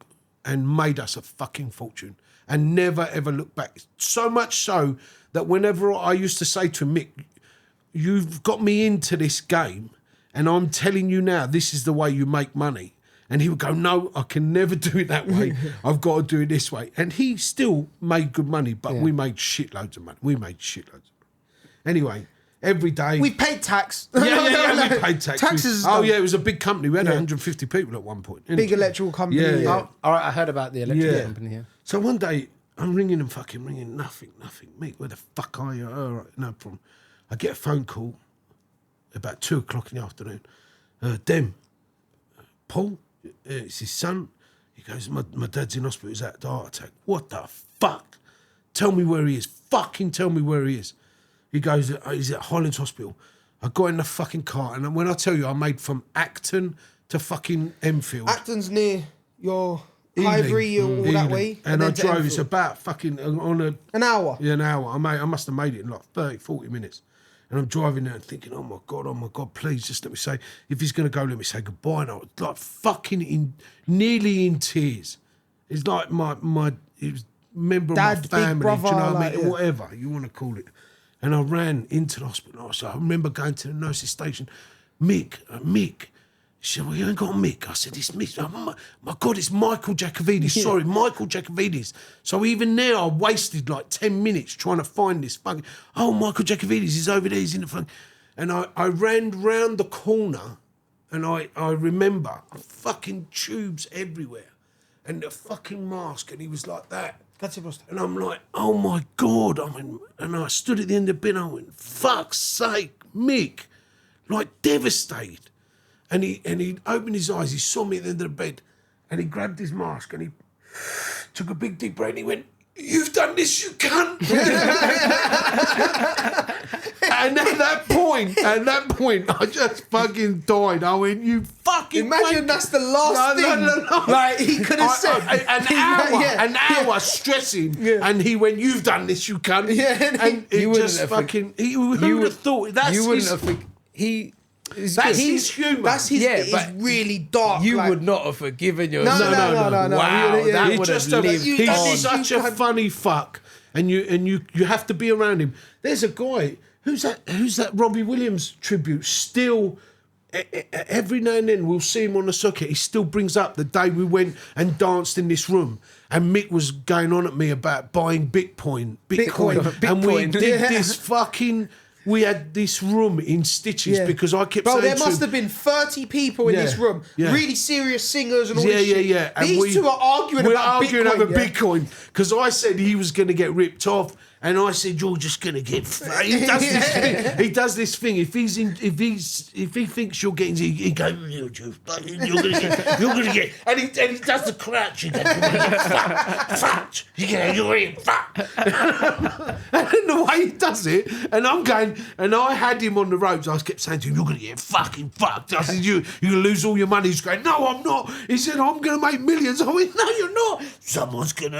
and made us a fucking fortune, and never ever looked back. So much so that whenever I used to say to him, Mick, you've got me into this game and I'm telling you now, this is the way you make money. And he would go, no, I can never do it that way. I've got to do it this way. And he still made good money, but we made shitloads of money. Anyway, every day. We paid tax. We paid tax. Taxes. It was a big company. We had 150 people at one point. Big electrical company. Yeah. Yeah. All right, I heard about the electrical company here. So one day, I'm ringing and fucking ringing, nothing. Mick, where the fuck are you? All right, no problem. I get a phone call about 2:00 in the afternoon. Dem, Paul, it's his son. He goes, my dad's in hospital. He's had a heart attack. What the fuck? Tell me where he is. Fucking tell me where he is. He goes, he's at Highlands Hospital. I got in the fucking car, and when I tell you, I made from Acton to fucking Enfield. Acton's near your Evening. Highbury, all that Evening. way. And I then to drove, it's Enfield. about fucking on a... An hour. Yeah, an hour. I must have made it in like 30, 40 minutes. And I'm driving there and thinking, oh my God, please just let me say, if he's going to go, let me say goodbye. And I was like fucking nearly in tears. It's like he was a member Dad, of my family, big brother, do you know what I like, mean? yeah. Whatever you want to call it. And I ran into the hospital. So I remember going to the nurse's station. Mick. She said, well, you ain't got a Mick. I said, it's Mick. Oh, my God, it's Michael Jacovides. Sorry, Michael Jacovides. So even there, I wasted like 10 minutes trying to find this fucking... Oh, Michael Jacovides is over there. He's in the front. And I ran round the corner, and I remember fucking tubes everywhere, and the fucking mask, and he was like that. And I'm like, oh my God. And I stood at the end of the bin, I went, fuck's sake, Mick, like devastated. And he opened his eyes, he saw me at the end of the bed, and he grabbed his mask and he took a big deep breath and he went, you've done this, you cunt. And at that point, I just fucking died. I went, you fucking Imagine that's the last thing. No. Like he could have said. An hour stressing, and he went, you've done this, you cunt. Yeah, and it just fucking, who would have thought? That's You wouldn't his, have. that's his humour. That's his. Yeah, It's but really dark. You like, would not have forgiven No, yourself. no. Wow, Yeah. that He would just have lived he's on. such a funny fuck, and you have to be around him. There's a guy who's that Robbie Williams tribute. Still, every now and then we'll see him on the circuit. He still brings up the day we went and danced in this room, and Mick was going on at me about buying Bitcoin. And we did this fucking. We had this room in stitches because I kept saying there to must him, have been 30 people in this room, really serious singers and all this shit. Yeah. And These two are arguing about Bitcoin. over Bitcoin because I said he was going to get ripped off, and I said you're just going to get. He does this thing. He does this thing. If he thinks you're getting, he goes, you're going to get, and he does the crouch. He goes, you're going to get fat. You're going to get fat. And then the way he does it, and I'm going, and I had him on the ropes. I kept saying to him, you're going to get fucking fucked. I said, you're going to lose all your money. He's going, no, I'm not. He said, I'm going to make millions. I went, no, you're not. Someone's going to.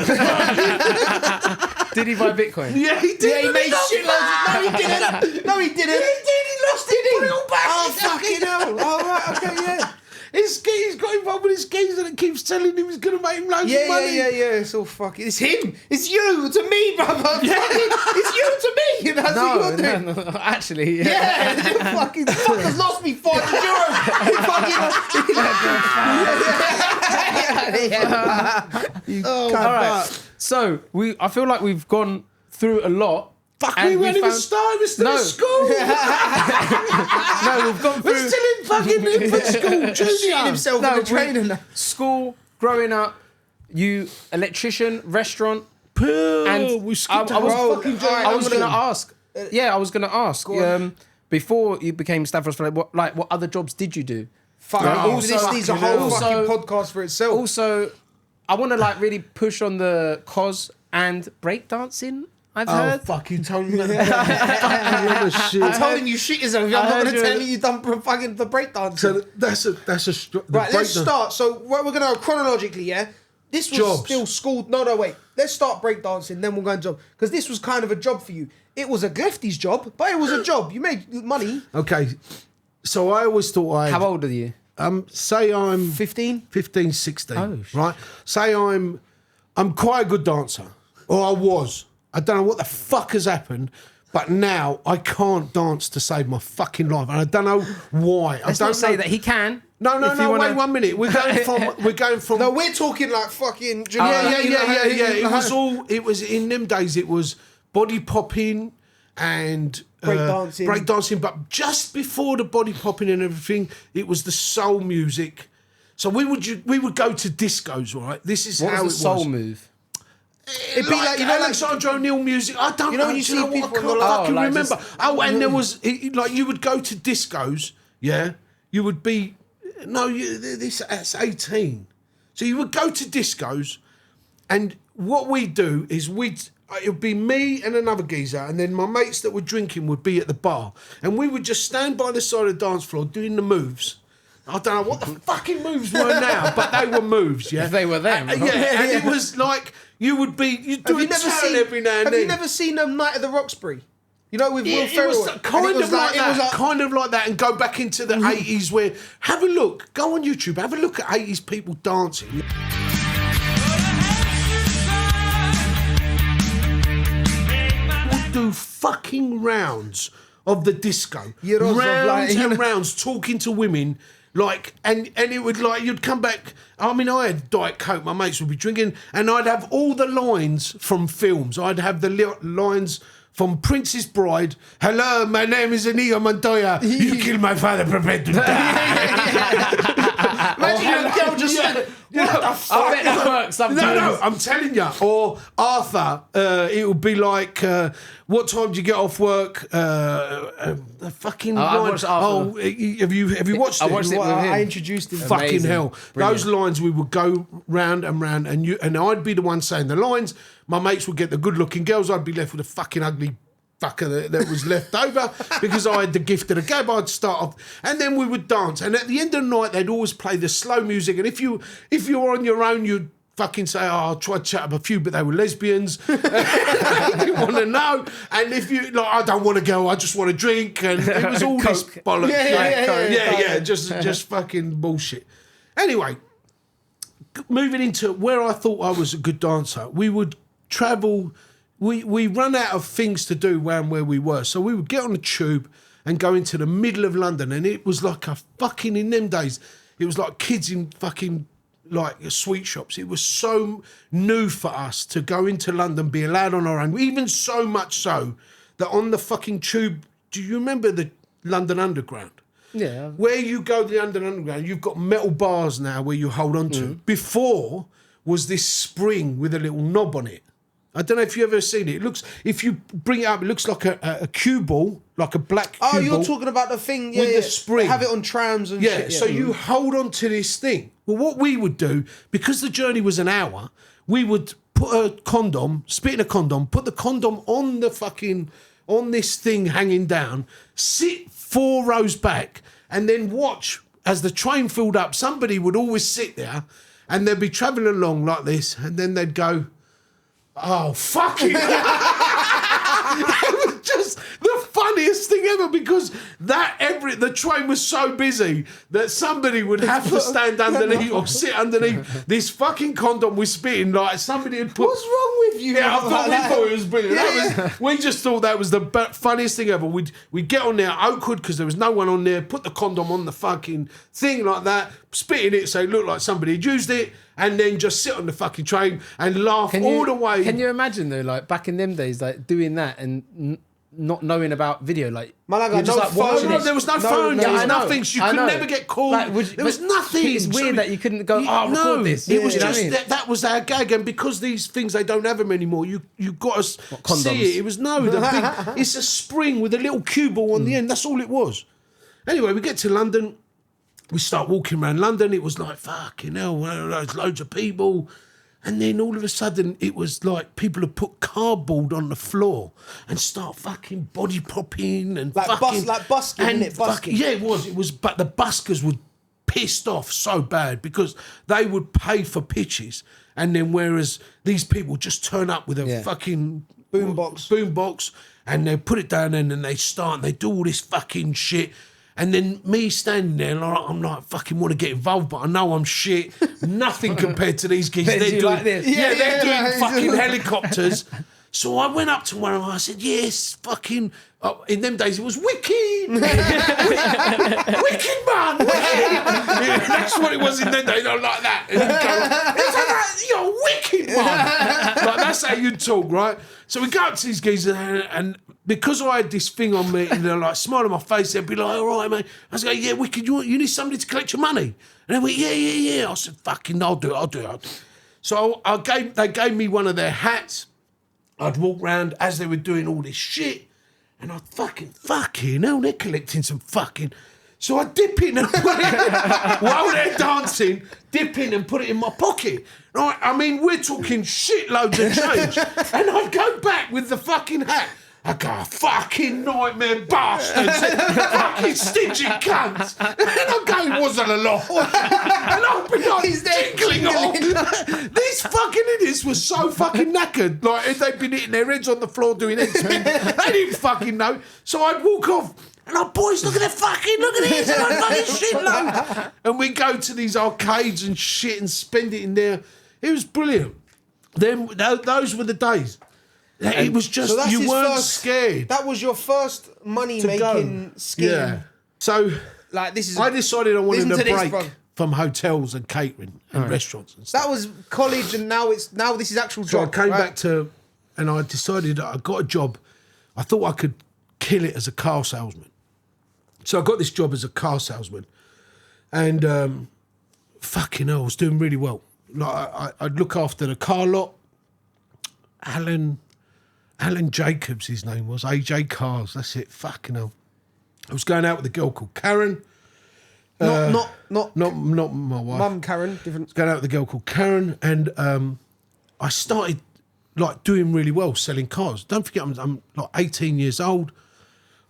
Did he buy Bitcoin? Yeah, he did. Yeah, he made shitloads. No, he didn't. No, he didn't. Yeah, he did. He lost it. Put it all back. Oh, fucking hell. Oh, right, okay, yeah. He's got involved with his geezer that keeps telling him he's going to make him loads of money. Yeah. It's all fucking. It's him. It's you to me, brother. Yeah. It's you to me. That's what you're doing. No, actually, Yeah, you fucking fuckers lost me 5 euros. You all right. So I feel like we've gone through a lot. Fuck, we weren't even started. We're still in school. No, we've gone through. We're still in fucking infant school, junior. himself in the trainer. School, growing up, you electrician, restaurant. And we skipped I was going to ask. I was going to ask. Before you became Stavros Flatley, what other jobs did you do? This needs a whole fucking podcast for itself. Also, I want to really push on the cos and breakdancing. I've heard. Oh, fuck, you told me that. Shit. I'm telling you shit yourself. I'm not going to tell you done fucking the breakdancing. So that's a right, let's start. So we're going to go chronologically, yeah? This was Jobs. still school. No, wait. Let's start breakdancing, then we'll go and job. Because this was kind of a job for you. It was a Glefty's job, but it was a job. You made money. Okay, so I always thought How old are you? Say I'm 15? 15, 16, Oh, right? Say I'm quite a good dancer, or I was. I don't know what the fuck has happened, but now I can't dance to save my fucking life, and I don't know why. Let's not say that he can. No, wait 1 minute. We're going from. No, we're talking like fucking. Yeah. It was in them days. It was body popping and breakdancing. But just before the body popping and everything, it was the soul music. So we would go to discos, right? This is What how was it the soul was. move? It'd be like, Alexandra O'Neill music. I don't know. when you see I people can't fucking remember. And there was you would go to discos. Yeah, you would be. No, that's 18. So you would go to discos, and what we do is it would be me and another geezer, and then my mates that were drinking would be at the bar, and we would just stand by the side of the dance floor doing the moves. I don't know what the fucking moves were now, but they were moves, yeah? If they were them. And it was like, you'd do a turn every now and then. Have you never seen Night at the Roxbury? You know, with Will Ferrell. It was kind of like that, and go back into the 80s where, have a look, go on YouTube, have a look at 80s people dancing. We'd do fucking rounds of the disco. Rounds and rounds, talking to women. And it would you'd come back. I mean, I had Diet Coke, my mates would be drinking, and I'd have all the lines from films. I'd have the lines from Princess Bride. Hello, my name is Inigo Montoya. You killed my father, prepare to die. Imagine a girl just said, what the fuck? I bet that works sometimes. No, I'm telling you. Or Arthur, it would be like, what time do you get off work? The fucking I line. watched Arthur. Have you watched it? I watched it with him. I introduced him. Fucking Amazing. hell. Brilliant. Those lines we would go round and round and I'd be the one saying the lines. My mates would get the good looking girls. I'd be left with a fucking ugly fucker that was left over because I had the gift of the gab. I'd start off and then we would dance. And at the end of the night, they'd always play the slow music. And if you were on your own, you'd fucking say, I'll try to chat up a few, but they were lesbians. They didn't want to know. And if you, like, I don't want to go, I just want to drink. And it was all this bollocks. Yeah, just fucking bullshit. Anyway, moving into where I thought I was a good dancer, we would travel. We run out of things to do around where we were. So we would get on the tube and go into the middle of London. And it was like in them days, it was like kids in fucking like sweet shops. It was so new for us to go into London, be allowed on our own. Even so much so that on the fucking tube, do you remember the London Underground? Yeah. Where you go to the London Underground, you've got metal bars now where you hold on to. Before was this spring with a little knob on it. I don't know if you've ever seen it. It looks, if you bring it up, it looks like a cue ball, like a black cue ball. Oh, you're talking about the thing, with the spring. They have it on trams and shit. So you hold on to this thing. Well, what we would do, because the journey was an hour, we would put a condom, spit in a condom, put the condom on the fucking, on this thing hanging down, sit 4 rows back, and then watch as the train filled up. Somebody would always sit there, and they'd be travelling along like this, and then they'd go, oh, fucking it was just the funniest thing ever because the train was so busy that somebody would have to stand underneath or sit underneath this fucking condom we're spitting. Like somebody had put. What's wrong with you? Yeah, I thought it was brilliant. We just thought that was the funniest thing ever. We'd get on there awkward because there was no one on there, put the condom on the fucking thing like that, spit in it so it looked like somebody had used it, and then just sit on the fucking train and laugh all the way. Can you imagine though, like back in them days, like doing that and not knowing about video, like Man, I got you're just no like phone. watching No, it. there was no phone. There was nothing. You could know. never get called. Like, there was nothing. It's weird that you couldn't go, record this. It was You know just what I mean? that was our gag, and because these things they don't have them anymore, you got to condoms? see it. It was the big. It's a spring with a little cue ball on the end. That's all it was. Anyway, we get to London. We start walking around London. It was like fucking hell. There's loads of people. And then all of a sudden, it was like people had put cardboard on the floor and start fucking body popping and Like fucking... busking, and innit? Busking. Yeah, it was. It was. But the buskers were pissed off so bad because they would pay for pitches. And then whereas these people just turn up with a fucking... Boombox. And they put it down and then they start and they do all this fucking shit. And then me standing there, like, I'm like, fucking want to get involved, but I know I'm shit. Nothing compared to these geese. They're doing, like this. they're doing fucking helicopters. So I went up to one of them, I said, yes, fucking... in them days, it was wicked. Wicked, man. Wicked. That's what it was in them days, not like that. And you'd go, you're wicked, man. Like, that's how you'd talk, right? So we go up to these geezers and because I had this thing on me and they're like smile on my face, they'd be like, all right, mate. I was going, yeah, wicked, you need somebody to collect your money? And they went, yeah. I said, fucking, I'll do it. So they gave me one of their hats. I'd walk round as they were doing all this shit. And I'd fucking hell, they're collecting some fucking... So I dip in and put it... while they're dancing, dip in and put it in my pocket. Right? I mean, we're talking shitloads of change. And I'd go back with the fucking hat. I go, fucking nightmare bastards, fucking stingy cunts. And I go, it wasn't a lot. And I'd be like, tinkling off. These fucking idiots were so fucking knackered. Like, they'd been hitting their heads on the floor doing head spin. They didn't fucking know. So I'd walk off. And our boys, look at this. And I fucking shitload. And we go to these arcades and shit and spend it in there. It was brilliant. Then those were the days. It was just, So you weren't scared. That was your first money-making scheme. Yeah. So Like, this is... I decided I wanted listen a to this, break bro. from hotels and catering and restaurants and stuff. That was college and now this is actual So job. I came right? back to, and I decided that I got a job I thought I could kill it as a car salesman. So I got this job as a car salesman. And fucking hell, I was doing really well. Like I'd look after the car lot. Alan Jacobs, his name was, AJ Cars, that's it, fucking hell. I was going out with a girl called Karen. Not my wife. Mum Karen, different. Going out with a girl called Karen, and I started like doing really well selling cars. Don't forget, I'm like 18 years old.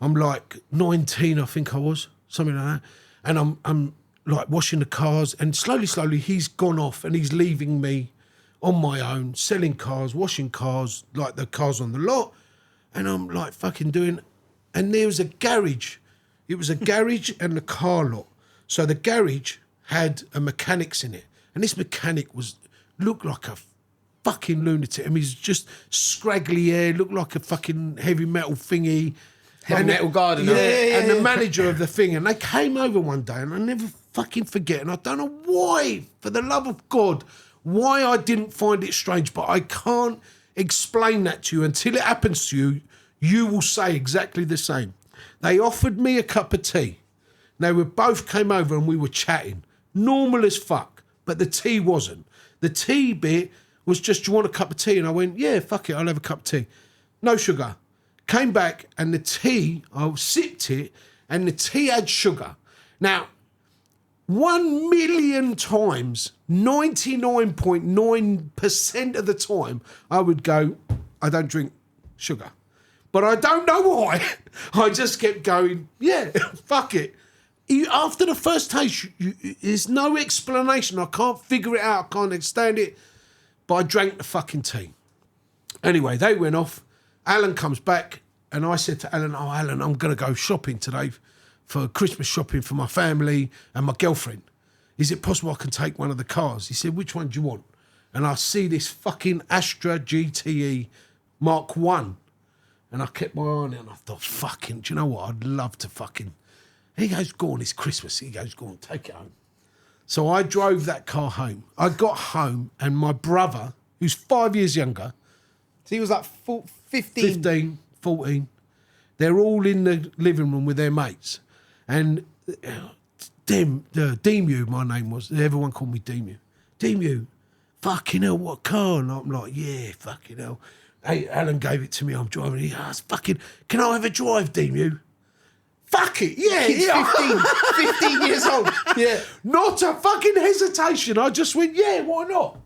I'm like 19, I think I was, something like that. And I'm like washing the cars, and slowly he's gone off and he's leaving me on my own, selling cars, washing cars, like the cars on the lot. And I'm like fucking doing, and there was a garage. It was a garage and a car lot. So the garage had a mechanics in it. And this mechanic looked like a fucking lunatic. I mean, he's just scraggly hair, looked like a fucking heavy metal thingy. Heavy metal gardener. And the manager of the thing. And they came over one day, and I never fucking forget. And I don't know why, for the love of God, why I didn't find it strange, but I can't explain that to you. Until it happens to you, you will say exactly the same. They offered me a cup of tea. They both came over and we were chatting. Normal as fuck, but the tea wasn't. The tea bit was just, do you want a cup of tea? And I went, yeah, fuck it, I'll have a cup of tea. No sugar. Came back and the tea, I sipped it, and the tea had sugar. Now, 1,000,000 times, 99.9% of the time, I would go, I don't drink sugar. But I don't know why. I just kept going, yeah, fuck it. After the first taste, there's no explanation. I can't figure it out. I can't understand it. But I drank the fucking tea. Anyway, they went off. Alan comes back, and I said to Alan, oh, Alan, I'm going to go shopping today for Christmas shopping for my family and my girlfriend. Is it possible I can take one of the cars? He said, which one do you want? And I see this fucking Astra GTE Mark 1. And I kept my eye on it, and I thought, fucking, do you know what? I'd love to fucking... He goes, go on, it's Christmas. He goes, go on, take it home. So I drove that car home. I got home, and my brother, who's 5 years younger... So he was like 15, 14. They're all in the living room with their mates. And Demu, my name was. Everyone called me Demu. Demu, fucking hell, what car? And I'm like, yeah, fucking hell. Hey, Alan gave it to me. I'm driving. He asked, fucking, can I have a drive, Demu? Fuck it, yeah. Kid's Yeah. 15 years old. Yeah. Not a fucking hesitation. I just went, yeah, why not?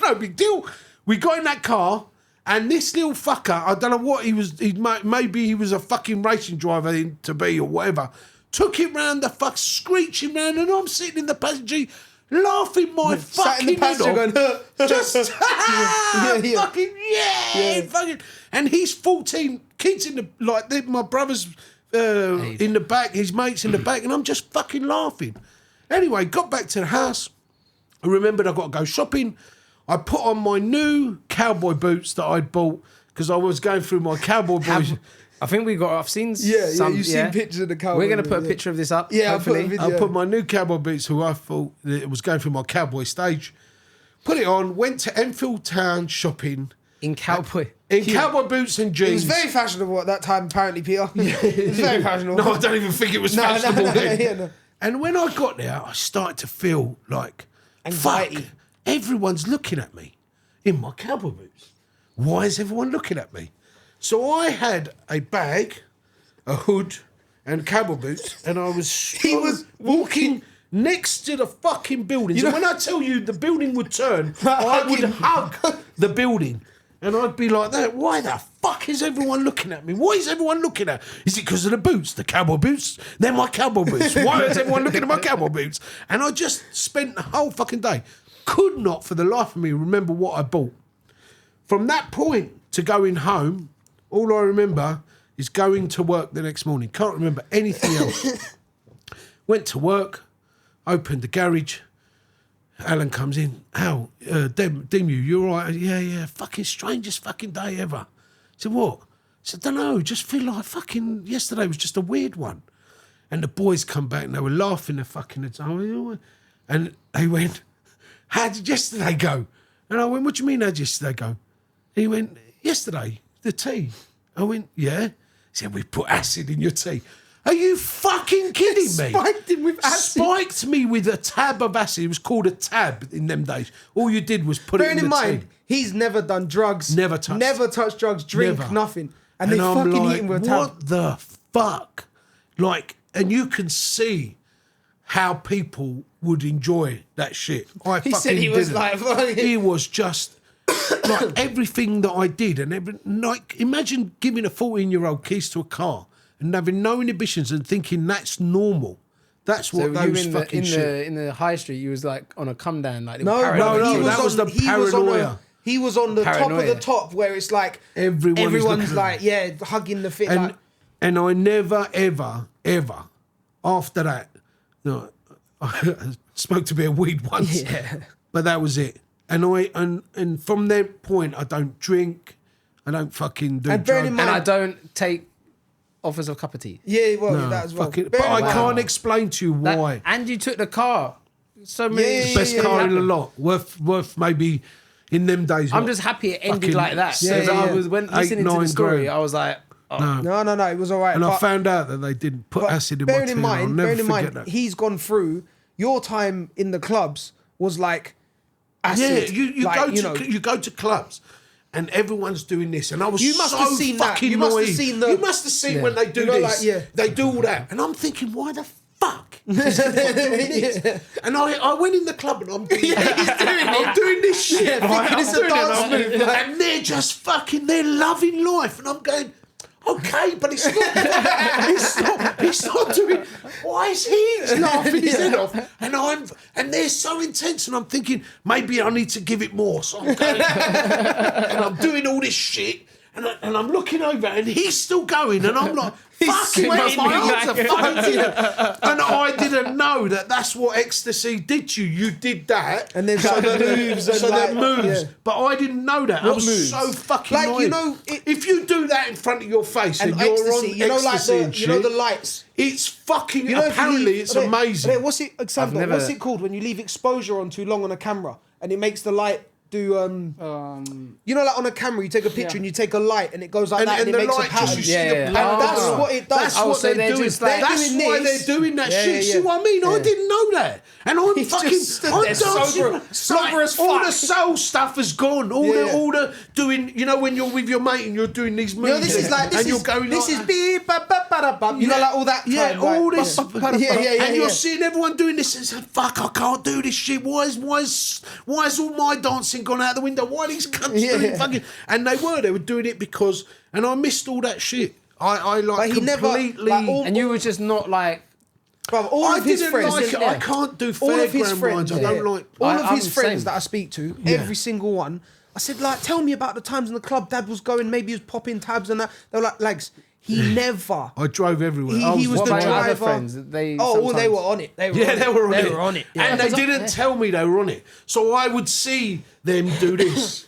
No big deal. We got in that car, and this little fucker, I don't know what he was, maybe he was a fucking racing driver to be or whatever, took it round the fuck, screeching round, and I'm sitting in the passenger laughing my Sat in the fucking head passenger off. going, Just, yeah. fucking, yeah. Fucking, and he's 14, kids in the, like, my brother's in the back, his mates in the back, and I'm just fucking laughing. Anyway, got back to the house. I remembered I got to go shopping. I put on my new cowboy boots that I'd bought because I was going through my cowboy boys. I think I've seen You've seen pictures of the cowboy. We're going to put a picture of this up. Yeah, hopefully. I put my new cowboy boots, who I thought it was going through my cowboy stage. Put it on, went to Enfield Town shopping. In cowboy. In cowboy boots and jeans. It was very fashionable at that time, apparently, Peter. It was very fashionable. No, I don't even think it was fashionable then. No. And when I got there, I started to feel like, Anxiety. fuck, everyone's looking at me in my cowboy boots. Why is everyone looking at me? So I had a bag, a hood, and cowboy boots, and I was He was walking next to the fucking buildings. And when I tell you the building would turn, I would hug the building. And I'd be like that. Why the fuck is everyone looking at me? What is everyone looking at? Is it because of the boots? The cowboy boots? They're my cowboy boots. Why is everyone looking at my cowboy boots? And I just spent the whole fucking day. Could not for the life of me remember what I bought. From that point to going home, all I remember is going to work the next morning. Can't remember anything else. Went to work, opened the garage. Alan comes in. Al, Demu, you all right? Yeah. Fucking strangest fucking day ever. I said, what? I said, don't know. Just feel like fucking yesterday was just a weird one. And the boys come back and they were laughing their fucking heads. And they went, how did yesterday go? And I went, what do you mean how did yesterday go? And he went, yesterday, the tea. I went, yeah. He said, we put acid in your tea. Are you fucking kidding me? Spiked him with acid. Spiked me with a tab of acid. It was called a tab in them days. All you did was put Bearing it in in the mind, tea. he's never done drugs. Never touched drugs, drink, Never. nothing. And they I'm fucking like, hit him with a tab. what the fuck? Like, and you can see how people would enjoy that shit. He said he was didn't. like, fucking- he was just like everything that I did, and like imagine giving a 14-year-old keys to a car and having no inhibitions and thinking that's normal. That's So what you those fucking shit. in the high street, you was like on a come down, like No, paranoid. that was the paranoia. He was on the top of Paranoia. the top where it's like Everyone's everyone's looking like, yeah, hugging the fit. And Like, and I never ever after that, no, I smoked a bit of weed once, but that was it. And from that point, I don't drink, I don't fucking do And bearing in drugs. And mind- I don't take offers of cup of tea. yeah, well, No, that as well. fuck it. Bear But in I mind- can't explain to you That- why. and you took the car. So many Yeah, Best yeah, car yeah. in the lot, worth maybe in them days. I'm what, just happy it ended fucking like that. Yeah, Because yeah, I yeah. was when listening to 8-9 the story, grand. I was like, oh, No, it was all right. And I but- found out that they didn't put but acid in my bearing tea. in and I'll mind, never bearing in forget mind, that. he's gone through your time in the clubs was like Yeah, acid. you like, you go to clubs and everyone's doing this, and I was You must so have seen that. fucking You must have naive. seen the- You must have seen when they do You know, this. like, yeah. They do all that, and I'm thinking, why the fuck is everyone doing this? And I went in the club and I'm doing, I'm doing this shit. thinking I'm it's a doing it, dance I'm- move, like- and they're just fucking, they're loving life, and I'm going. Okay, but it's not. It's not doing. Why is he laughing his head off? And they're so intense, and I'm thinking maybe I need to give it more. So I'm going, and I'm doing all this shit, and I'm looking over, and he's still going, and I'm like, fucking sweating my arms back. are fucking. And I didn't know that that's what ecstasy did to you. You did that, And then so the moves and so like, that moves. yeah. But I didn't know that. I What was moves? so fucking Like, you naive. know, if you do that in front of your face and, and you're ecstasy, on you know, like ecstasy the, and you know, shit, the lights. it's fucking. You know, if you apparently, leave- it's wait, amazing. wait, what's it? Example, never- what's it called when you leave exposure on too long on a camera and it makes the light do? You know, like on a camera, you take a picture and you take a light and it goes like And, that and, and it the makes a light pattern. just you see Yeah, the yeah. And black. that's what it does. That's Oh, what so they're they're doing. just like- That's doing why this. they're doing that Yeah, shit. yeah, See yeah. what I mean? I didn't know that. And I'm He's fucking. just stood I'm there dancing. sober as all fuck. the soul stuff has gone. Yeah. All the doing. You know when you're with your mate and you're doing these moves. You know, this is like and you're going this like is beep, ba, ba, ba, da, ba. You know, like all that. Yeah, time, all like, this. ba, ba, ba, da, ba. Yeah, and you're yeah. seeing everyone doing this and saying, fuck, I can't do this shit. Why is all my dancing gone out the window? Why are these cunts doing fucking... And they were doing it because... And I missed all that shit. I like But he never, completely... like, all- and you were just not like. Bruv, all I of his didn't friends, like it. I can't do all of his fairground friends, rides. I don't like... all of I'm his friends same. that I speak to, every single one. I said, like, tell me about the times in the club Dad was going. Maybe he was popping tabs and that. They were like, lags. He never. I drove everywhere. He was What the about your other driver. friends? They Oh, well, they sometimes- were on it. They were Yeah, on they it. were on They it. were on it. Yeah. And they didn't tell me they were on it. So I would see them do this.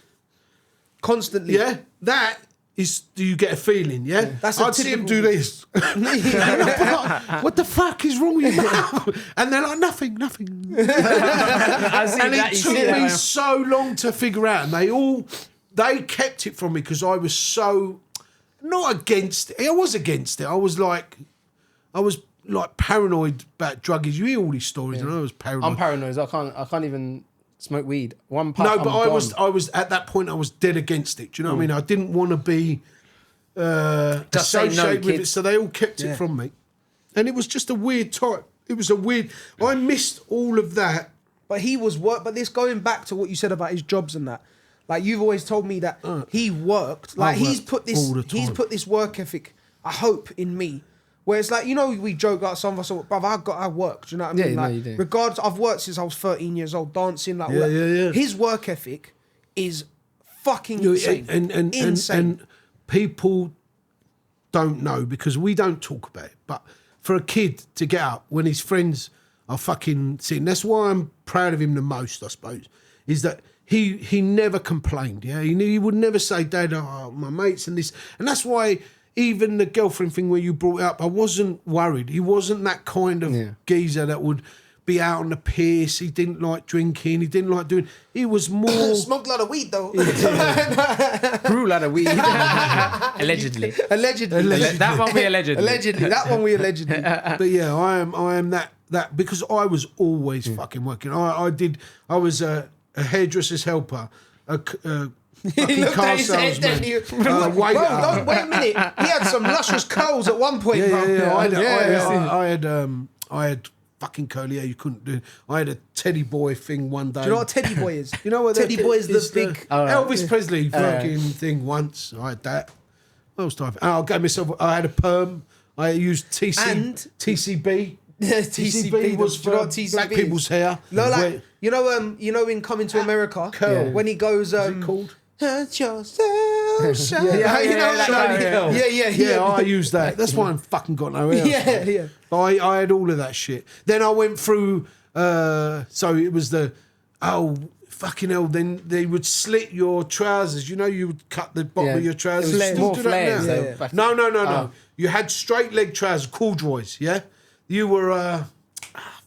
Constantly. Yeah? That is, do you get a feeling, yeah? That's a I'd see him typical- do this. And I'd be like, what the fuck is wrong with you now? And they're like, nothing. I see And that. it You took see me that. so long to figure out. And they kept it from me because I was so, not against it. I was against it. I was like paranoid about drug use. You hear all these stories and I was paranoid. I'm paranoid. I can't even smoke weed. One puff. No, but I'm I was at that point. I was dead against it. Do you know what I mean? I didn't want to be Just say no, associated with kid. it, so they all kept it from me. And it was just a weird time. It was a weird. I missed all of that. But he was But this going back to what you said about his jobs and that. Like you've always told me that he worked. Like he's worked put this. all the He's time. put this work ethic. I hope in me. Where it's like, you know, we joke out some of us, brother, I work. Do you know what I mean? Yeah, no, like, you do. regardless, I've worked since I was 13 years old, dancing, like all Yeah, that. yeah. His work ethic is fucking You know, insane. and insane. people don't know because we don't talk about it. But for a kid to get up when his friends are fucking sitting, that's why I'm proud of him the most, I suppose, is that he never complained. Yeah, he would never say, Dad, my mates and this, and that's why. Even the girlfriend thing where you brought it up, I wasn't worried. He wasn't that kind of geezer that would be out on the piss. He didn't like drinking. He didn't like doing. He was more. Smoked a lot of weed though. Grew a lot of weed. Allegedly. That one we allegedly. Allegedly. That one we allegedly. But yeah, I am that because I was always fucking working. I was a hairdresser's helper, a fucking car salesman, waiter. Bro, wait a minute. He had some luscious curls at one point, bro. I had fucking curly hair. You couldn't do. I had a teddy boy thing one day. Do you know what a teddy boy is? You know what Teddy boy is the it's big Elvis Presley fucking thing once. I had that. What was time? I gave myself. I had a perm. I used TCB. Yeah, TCB was for black people's hair. No, like you know, in Coming to America, when he goes, What's it called? Hurt yourself, shine. Yeah, I used that. That's why I'm fucking got no hair. Yeah. I had all of that shit. Then I went through. So it was fucking hell. Then they would slit your trousers. You know, you would cut the bottom of your trousers. It was Still more do that flares. now? No. You had straight leg trousers, corduroys. Yeah, you were.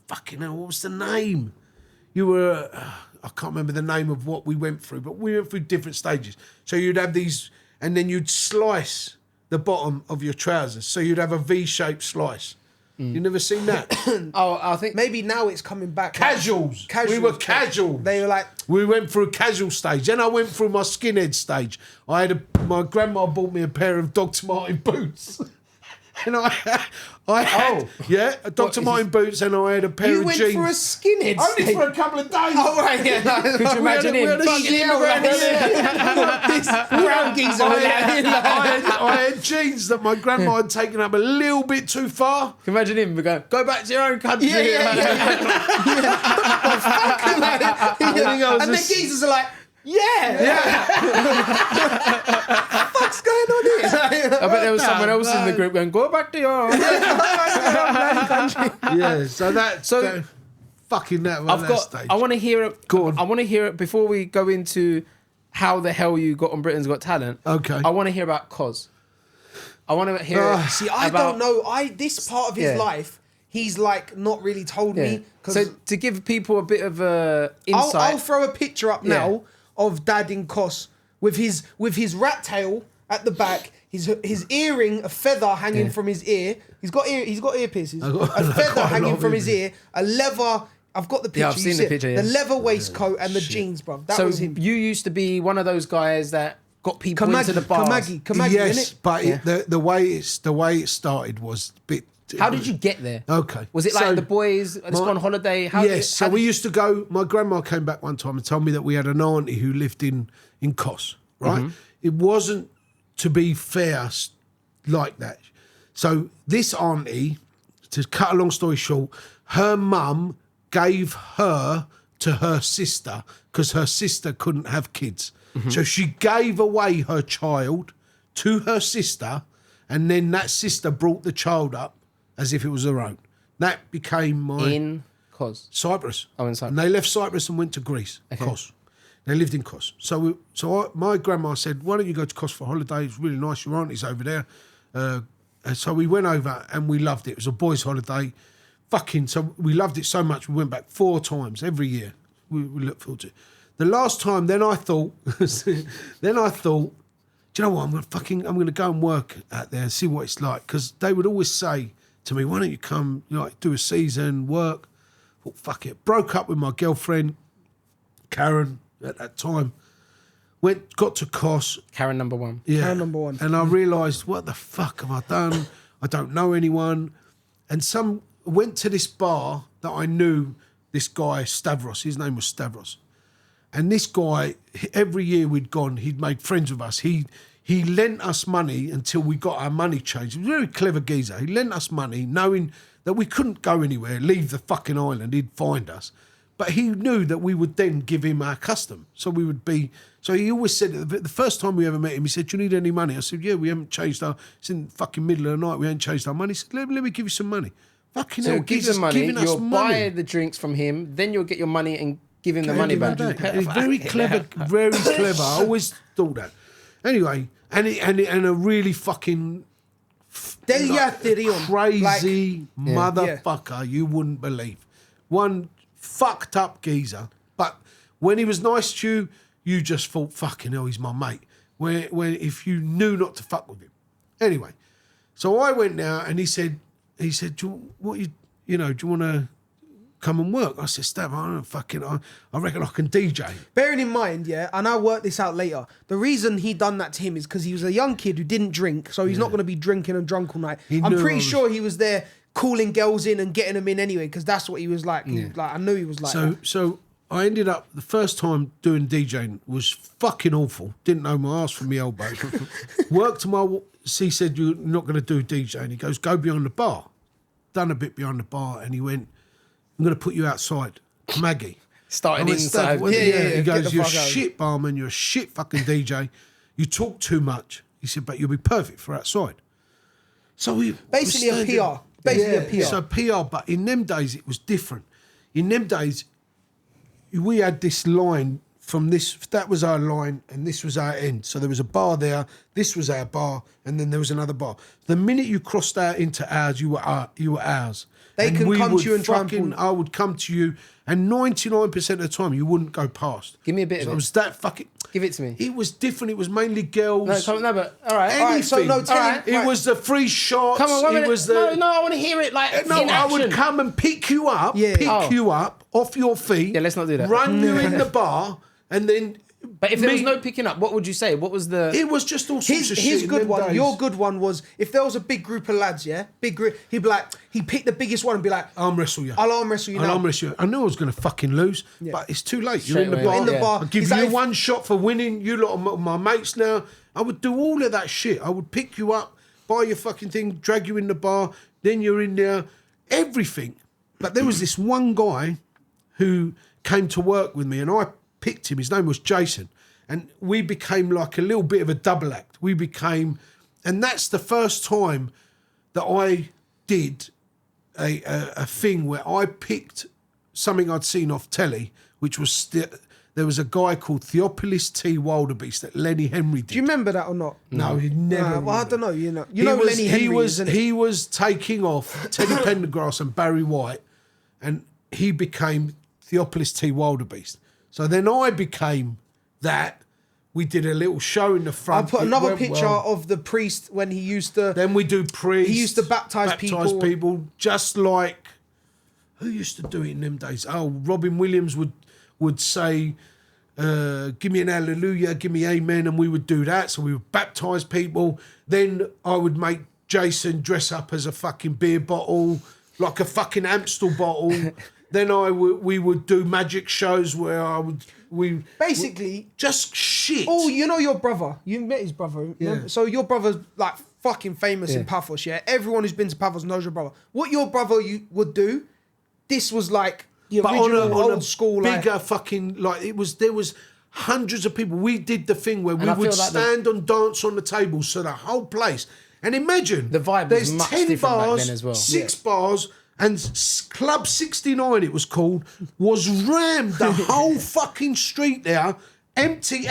Fucking hell. What was the name? You were. I can't remember the name of what we went through, but we went through different stages. So you'd have these, and then you'd slice the bottom of your trousers. So you'd have a V-shaped slice. You never seen that? I think Maybe now it's coming back. Casuals. We were casual. They were like. We went through a casual stage. Then I went through my skinhead stage. My grandma bought me a pair of Dr. Martin boots. And I had Dr. Martin boots, and I had a pair You of went jeans. for a skinhead Only stage. for a couple of days. Oh, right, yeah. Could you imagine him? This brown geezer. I had jeans that my grandma had taken up a little bit too far. Can you imagine him go back to your own country. And the geezers are like, what's going on here? I bet there was someone else in the group going, go back to your own country. Fucking that one. Stage. I want to hear it. Go on. I want to hear it before we go into how the hell you got on Britain's Got Talent. Okay. I want to hear about Cos. I want to hear it. See, I don't know. This part of his life, he's like not really told me. So to give people a bit of insight, I'll throw a picture up now of Dad in Kos with his rat tail at the back, his earring, a feather hanging from his ear. He's got ear piercings. A feather hanging from his ear. A leather. I've got the picture. I've seen the picture. The leather waistcoat and the jeans, bro. That was him. You used to be one of those guys that got people into the bars. Kamagi, yes, innit? but the way it started was a bit. How did you get there? Okay. Was it like the boys, let's go on holiday? We used to go, my grandma came back one time and told me that we had an auntie who lived in Kos, right? Mm-hmm. It wasn't, to be fair, like that. So this auntie, to cut a long story short, her mum gave her to her sister because her sister couldn't have kids. Mm-hmm. So she gave away her child to her sister, and then that sister brought the child up as if it was her own. That became my... In Kos? Cyprus. Oh, in Cyprus. And they left Cyprus and went to Greece, Kos. They lived in Kos. My grandma said, why don't you go to Kos for a holiday? It's really nice. Your auntie's over there. And so we went over and we loved it. It was a boys' holiday. So we loved it so much, we went back 4 times every year. We looked forward to it. The last time, then I thought, do you know what? I'm going to go and work out there and see what it's like. Because they would always say to me, why don't you come, do a season, work? I thought, fuck it. Broke up with my girlfriend, Karen, at that time. Got to Kos. Karen number 1. Yeah. Karen number 1. And I realised, what the fuck have I done? I don't know anyone. And went to this bar that I knew this guy, Stavros. His name was Stavros. And this guy, every year we'd gone, he'd made friends with us. He lent us money until we got our money changed. He was a very clever geezer. He lent us money knowing that we couldn't go anywhere, leave the fucking island. He'd find us. But he knew that we would then give him our custom. So he always said, the first time we ever met him, he said, do you need any money? I said, yeah, we haven't changed it's in the fucking middle of the night, we haven't changed our money. He said, let me give you some money. Fucking hell, give him money, you'll buy the drinks from him, then you'll get your money and give him the money back. He's very clever, very clever. I always thought that. Anyway, and a really fucking crazy motherfucker you wouldn't believe. one fucked up geezer. But when he was nice to you, you just thought, fucking hell, he's my mate. When if you knew not to fuck with him. Anyway, so I went now and he said, do you want to come and work? I said, Stav, I reckon I can DJ. Bearing in mind, yeah, and I'll work this out later, the reason he done that to him is because he was a young kid who didn't drink, so he's not going to be drinking and drunk all night. I'm pretty sure he was there calling girls in and getting them in anyway, because that's what he was like. Like, I knew he was like that. So I ended up, the first time doing DJing was fucking awful. Didn't know my ass from my elbow. Worked he said, you're not going to do DJing. He goes, go behind the bar. Done a bit behind the bar, and he went, I'm going to put you outside. Maggie. Starting inside. He goes, you're a shit barman, you're a shit fucking DJ. You talk too much. He said, but you'll be perfect for outside. So we Basically a PR. Basically a PR. So PR, but in them days it was different. In them days, we had this line from this, that was our line and this was our end. So there was a bar there, this was our bar, and then there was another bar. The minute you crossed out into ours, you were ours. They can come to you and try and I would come to you, and 99% of the time you wouldn't go past. Give me a bit of it. It was that fucking... Give it to me. It was different. It was mainly girls. No, but all right. Anything. So no, It was the free shots. Come on, it was the... No, I want to hear it like No, in I action. would come and pick you up, you up off your feet. Yeah, let's not do that. Run you in the bar, and then... But if there was no picking up, what would you say? What was the... It was just all sorts of shit. His good in them one, days. your good one was, if there was a big group of lads, yeah, big group, he'd be like, he'd pick the biggest one and be like, Arm wrestle you. I'll arm wrestle you now. I'll arm wrestle you. I knew I was going to fucking lose, but it's too late. You're Straight in the away. bar. In the bar. I'll give Is you that if- one shot for winning. You lot are my mates now. I would do all of that shit. I would pick you up, buy your fucking thing, drag you in the bar, then you're in there, everything. But there was this one guy who came to work with me and I picked him. His name was Jason. And we became like a little bit of a double act. And that's the first time that I did a thing where I picked something I'd seen off telly, which was there was a guy called Theophilus T. Wildebeest that Lenny Henry did. Do you remember that or not? No, he never. Well, I don't know. You know Lenny Henry. He was taking off Teddy Pendergrass and Barry White, and he became Theophilus T. Wildebeest. So then I became that. We did a little show in the front. I put another picture of the priest when he used to... Then we do priests. He used to baptise people. Just like... Who used to do it in them days? Oh, Robin Williams would say, give me an hallelujah, give me amen, and we would do that. So we would baptise people. Then I would make Jason dress up as a fucking beer bottle, like a fucking Amstel bottle. Then we would do magic shows where just shit. Oh, you know your brother. You met his brother. Yeah. So your brother's like fucking famous in Paphos, yeah? Everyone who's been to Paphos knows your brother. What your brother would do, this was like the original old school. Bigger fucking, like there was hundreds of people. We did the thing where we would stand and dance on the table, so the whole place. And imagine the vibe was much 10 different bars, back then as well. 6 bars, and Club 69, it was called, was rammed the whole fucking street there. Empty,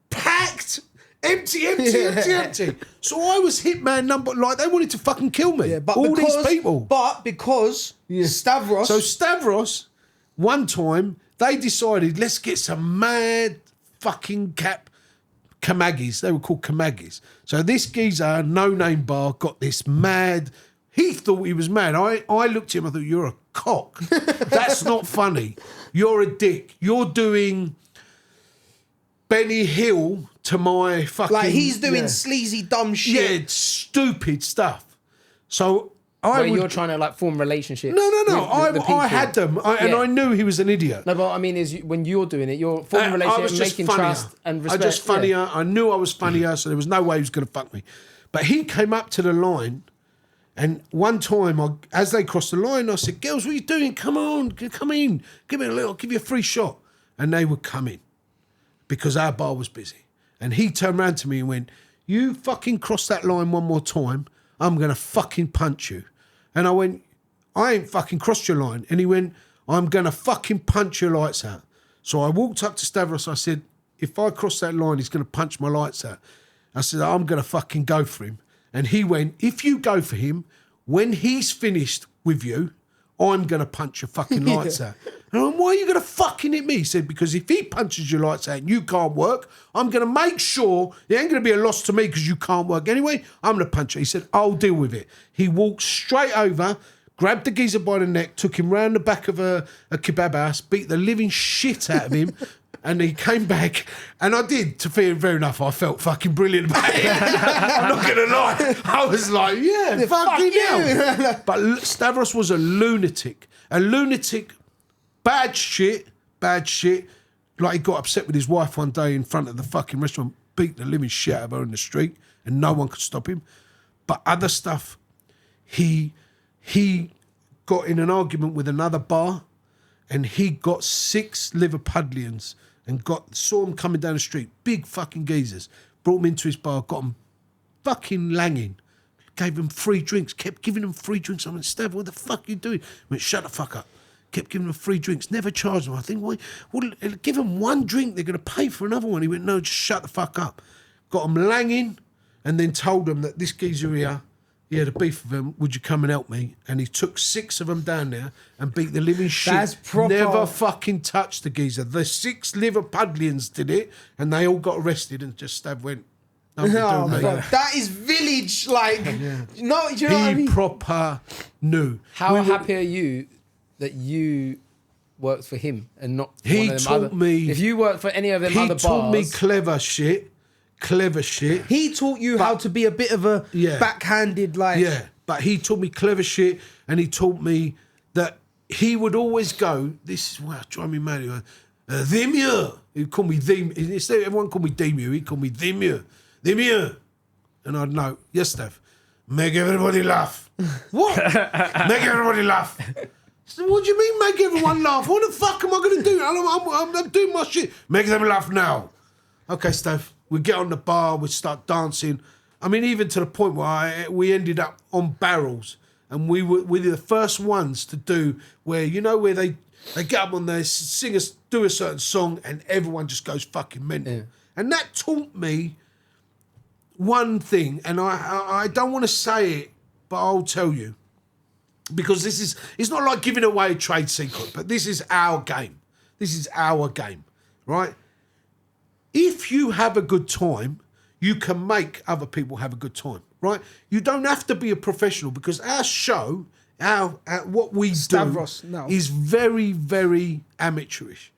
packed, empty. So I was hitman number, like they wanted to fucking kill me. Yeah, but all these people. But because Stavros... So Stavros, one time, they decided, let's get some mad fucking Kamagis. They were called Kamagis. So this geezer, no-name bar, got this mad... He thought he was mad. I looked at him, I thought, you're a cock. That's not funny. You're a dick. You're doing Benny Hill to my fucking... Like, he's doing sleazy, dumb shit. Yeah, stupid stuff. So you're trying to, like, form relationships. No. With the people. I had them, and I knew he was an idiot. No, but I mean, when you're doing it, you're forming relationships, making trust and respect. I just funnier. Yeah. I knew I was funnier, so there was no way he was going to fuck me. But he came up to the line... And one time, as they crossed the line, I said, girls, what are you doing? Come on, come in. Give me I'll give you a free shot. And they would come in because our bar was busy. And he turned around to me and went, you fucking cross that line one more time, I'm going to fucking punch you. And I went, I ain't fucking crossed your line. And he went, I'm going to fucking punch your lights out. So I walked up to Stavros. I said, if I cross that line, he's going to punch my lights out. I said, I'm going to fucking go for him. And he went, if you go for him, when he's finished with you, I'm going to punch your fucking lights out. And I went, why are you going to fucking hit me? He said, because if he punches your lights out and you can't work, I'm going to make sure it ain't going to be a loss to me because you can't work anyway. I'm going to punch you. He said, I'll deal with it. He walked straight over, grabbed the geezer by the neck, took him round the back of a kebab house, beat the living shit out of him. And he came back, and I did, to feel fair enough, I felt fucking brilliant about it. I'm not going to lie. I was like, yeah, fucking hell. But Stavros was a lunatic. Bad shit. Like, he got upset with his wife one day in front of the fucking restaurant, beat the living shit out of her in the street, and no one could stop him. But other stuff, he got in an argument with another bar, and he got 6 Liverpudlians and saw them coming down the street, big fucking geezers, brought them into his bar, got them fucking langing, gave them free drinks, kept giving them free drinks. I went, Stav, what the fuck are you doing? I went, shut the fuck up. Kept giving them free drinks, never charged them. I think, well, give them one drink, they're going to pay for another one. He went, no, just shut the fuck up. Got them langing, and then told them that this geezer here, he had a beef with him, would you come and help me? And he took 6 of them down there and beat the living shit. That's proper. Never fucking touched the geezer. The 6 Liverpudlians did it, and they all got arrested, and just Stav went, no, that is village, like, no, do you know what I mean? He proper knew. How happy are you that you worked for him and not He one of them taught other... me... If you worked for any of them He other bars... taught me clever shit. He taught you how to be a bit of a backhanded, like... Yeah, but he taught me clever shit, and he taught me that he would always go, this is what drive me mad, Themure. He'd call me Themure. Instead, everyone called me Demure, he'd call me Themure. Themure. And I'd know, yes, Steph, make everybody laugh. What? Make everybody laugh. So what do you mean make everyone laugh? What the fuck am I going to do? I'm doing my shit. Make them laugh now. Okay, Steph. We get on the bar, we start dancing. I mean, even to the point where we ended up on barrels, and we were the first ones to do where they get up on there, sing us, do a certain song, and everyone just goes fucking mental. Yeah. And that taught me one thing, and I don't want to say it, but I'll tell you, because it's not like giving away a trade secret, but this is our game. This is our game, right? If you have a good time, you can make other people have a good time, right? You don't have to be a professional, because our show, what we Stavros, do no. is very, very amateurish.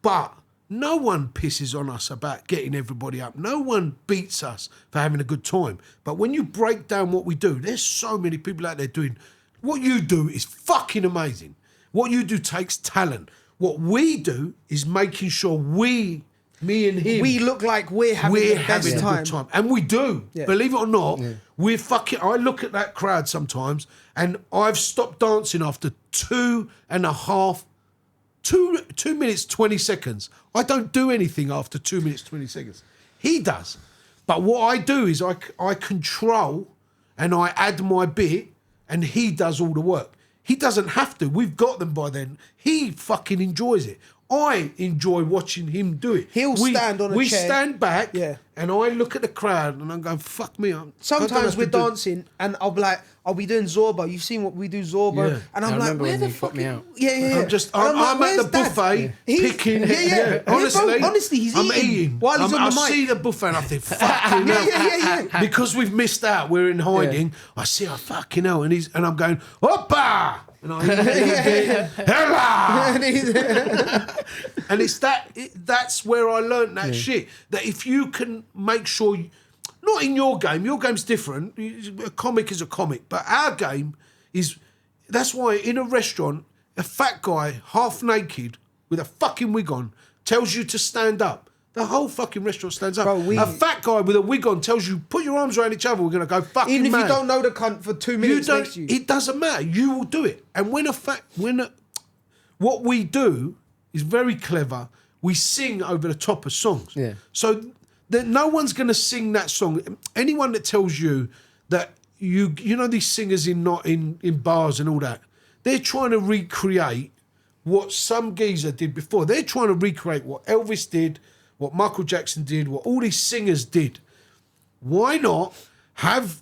But no one pisses on us about getting everybody up. No one beats us for having a good time. But when you break down what we do, there's so many people out there doing... What you do is fucking amazing. What you do takes talent. What we do is making sure me and him, we look like we're having the best a good time. And we do. Yeah. Believe it or not, we're fucking... I look at that crowd sometimes, and I've stopped dancing after 2 minutes, 20 seconds. I don't do anything after 2 minutes, 20 seconds. He does. But what I do is I control, and I add my bit, and he does all the work. He doesn't have to. We've got them by then. He fucking enjoys it. I enjoy watching him do it. He'll stand on a chair. We stand back, and I look at the crowd, and I'm going, fuck me. Sometimes we're dancing, and I'll be doing Zorba. You've seen what we do, Zorba. Yeah. And I'm like, where the fuck? Me out. Yeah. I'm at the buffet picking. Yeah. Honestly, he's eating. While he's on the mic. I see the buffet, and I think, fucking hell. Yeah. Because we've missed out, we're in hiding. I see, fucking hell. And I'm going, Hoppa! And and it's that's where I learned that shit. That if you can make sure, not in your game's different. A comic is a comic, but our game is. That's why in a restaurant, a fat guy half naked with a fucking wig on tells you to stand up. The whole fucking restaurant stands up. Bro, a fat guy with a wig on tells you, put your arms around each other, we're going to go fucking Even if mad. you don't know the cunt for 2 minutes next to you. It doesn't matter. You will do it. And what we do is very clever. We sing over the top of songs. Yeah. So that no one's going to sing that song. Anyone that tells you that you know these singers in bars and all that, they're trying to recreate what some geezer did before. They're trying to recreate what Elvis did, what Michael Jackson did, what all these singers did. Why not have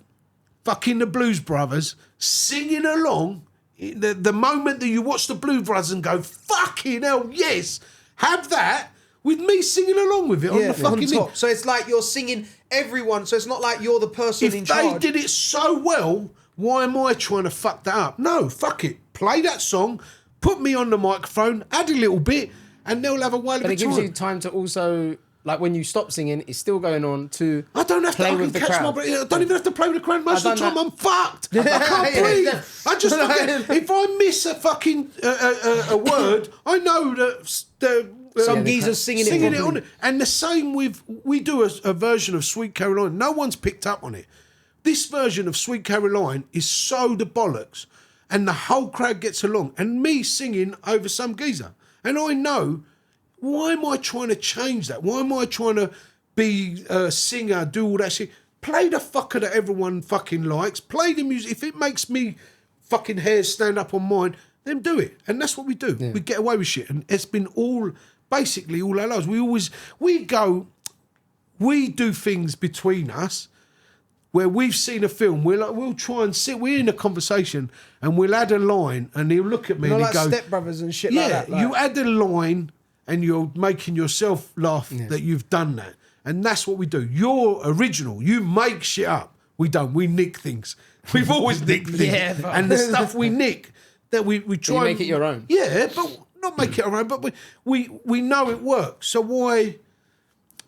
fucking the Blues Brothers singing along the moment that you watch the Blue Brothers and go, fucking hell, yes, have that with me singing along with it on the fucking top. thing. So it's like you're singing everyone. So it's not like you're the person in If charge. they did it so well, why am I trying to fuck that up? No, fuck it. Play that song, put me on the microphone, add a little bit, and they'll have a whale of a But it gives time. you time to also, like when you stop singing, it's still going on to I don't have to. play I with can the catch crowd. my breath. I don't even have to play with the crowd. Most of the done time, that. I'm fucked. I can't Yeah, breathe. yeah. I just fucking, if I miss a fucking a word, I know that the Some geezer's singing it it properly. on. And the same with we do a version of Sweet Caroline. No one's picked up on it. This version of Sweet Caroline is so the bollocks, and the whole crowd gets along. And me singing over some geezer, and I know. Why am I trying to change that? Why am I trying to be a singer, do all that shit? Play the fucker that everyone fucking likes. Play the music. If it makes me fucking hairs stand up on mine, then do it. And that's what we do. We get away with shit. And it's been basically all our lives. We do things between us where we've seen a film. We'll try and we're in a conversation and we'll add a line and he'll look at me and like he'll go, Step Brothers and shit like that. Like, you add a line and you're making yourself laugh that you've done that. And that's what we do. You're original. You make shit up. We don't. We nick things. We've always nicked things. Yeah, but- and the stuff we nick, that we try You and make it your own. Yeah, but not make it our own. But we know it works. So why...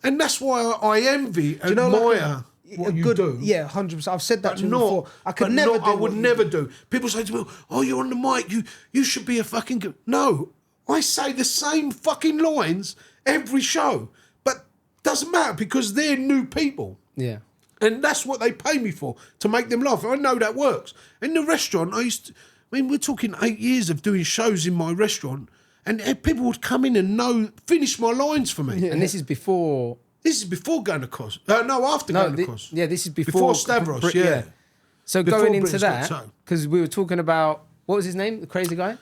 And that's why I envy and admire what you do. Yeah, 100%. I've said that to you Not, before. I could but never not- do I would what you never do. do. People say to me, "Oh, you're on the mic. You should be a fucking good." No, I say the same fucking lines every show, but doesn't matter because they're new people, Yeah. and that's what they pay me for, to make them laugh. I know that works. In the restaurant, we're talking 8 years of doing shows in my restaurant, and people would come in and finish my lines for me. And this is before. This is before going to Cos. No, after going to Cos. Yeah, this is Before Stavros, yeah. So Before going into Britain's Got that, Talent. because we were talking about, what was his name? The crazy guy?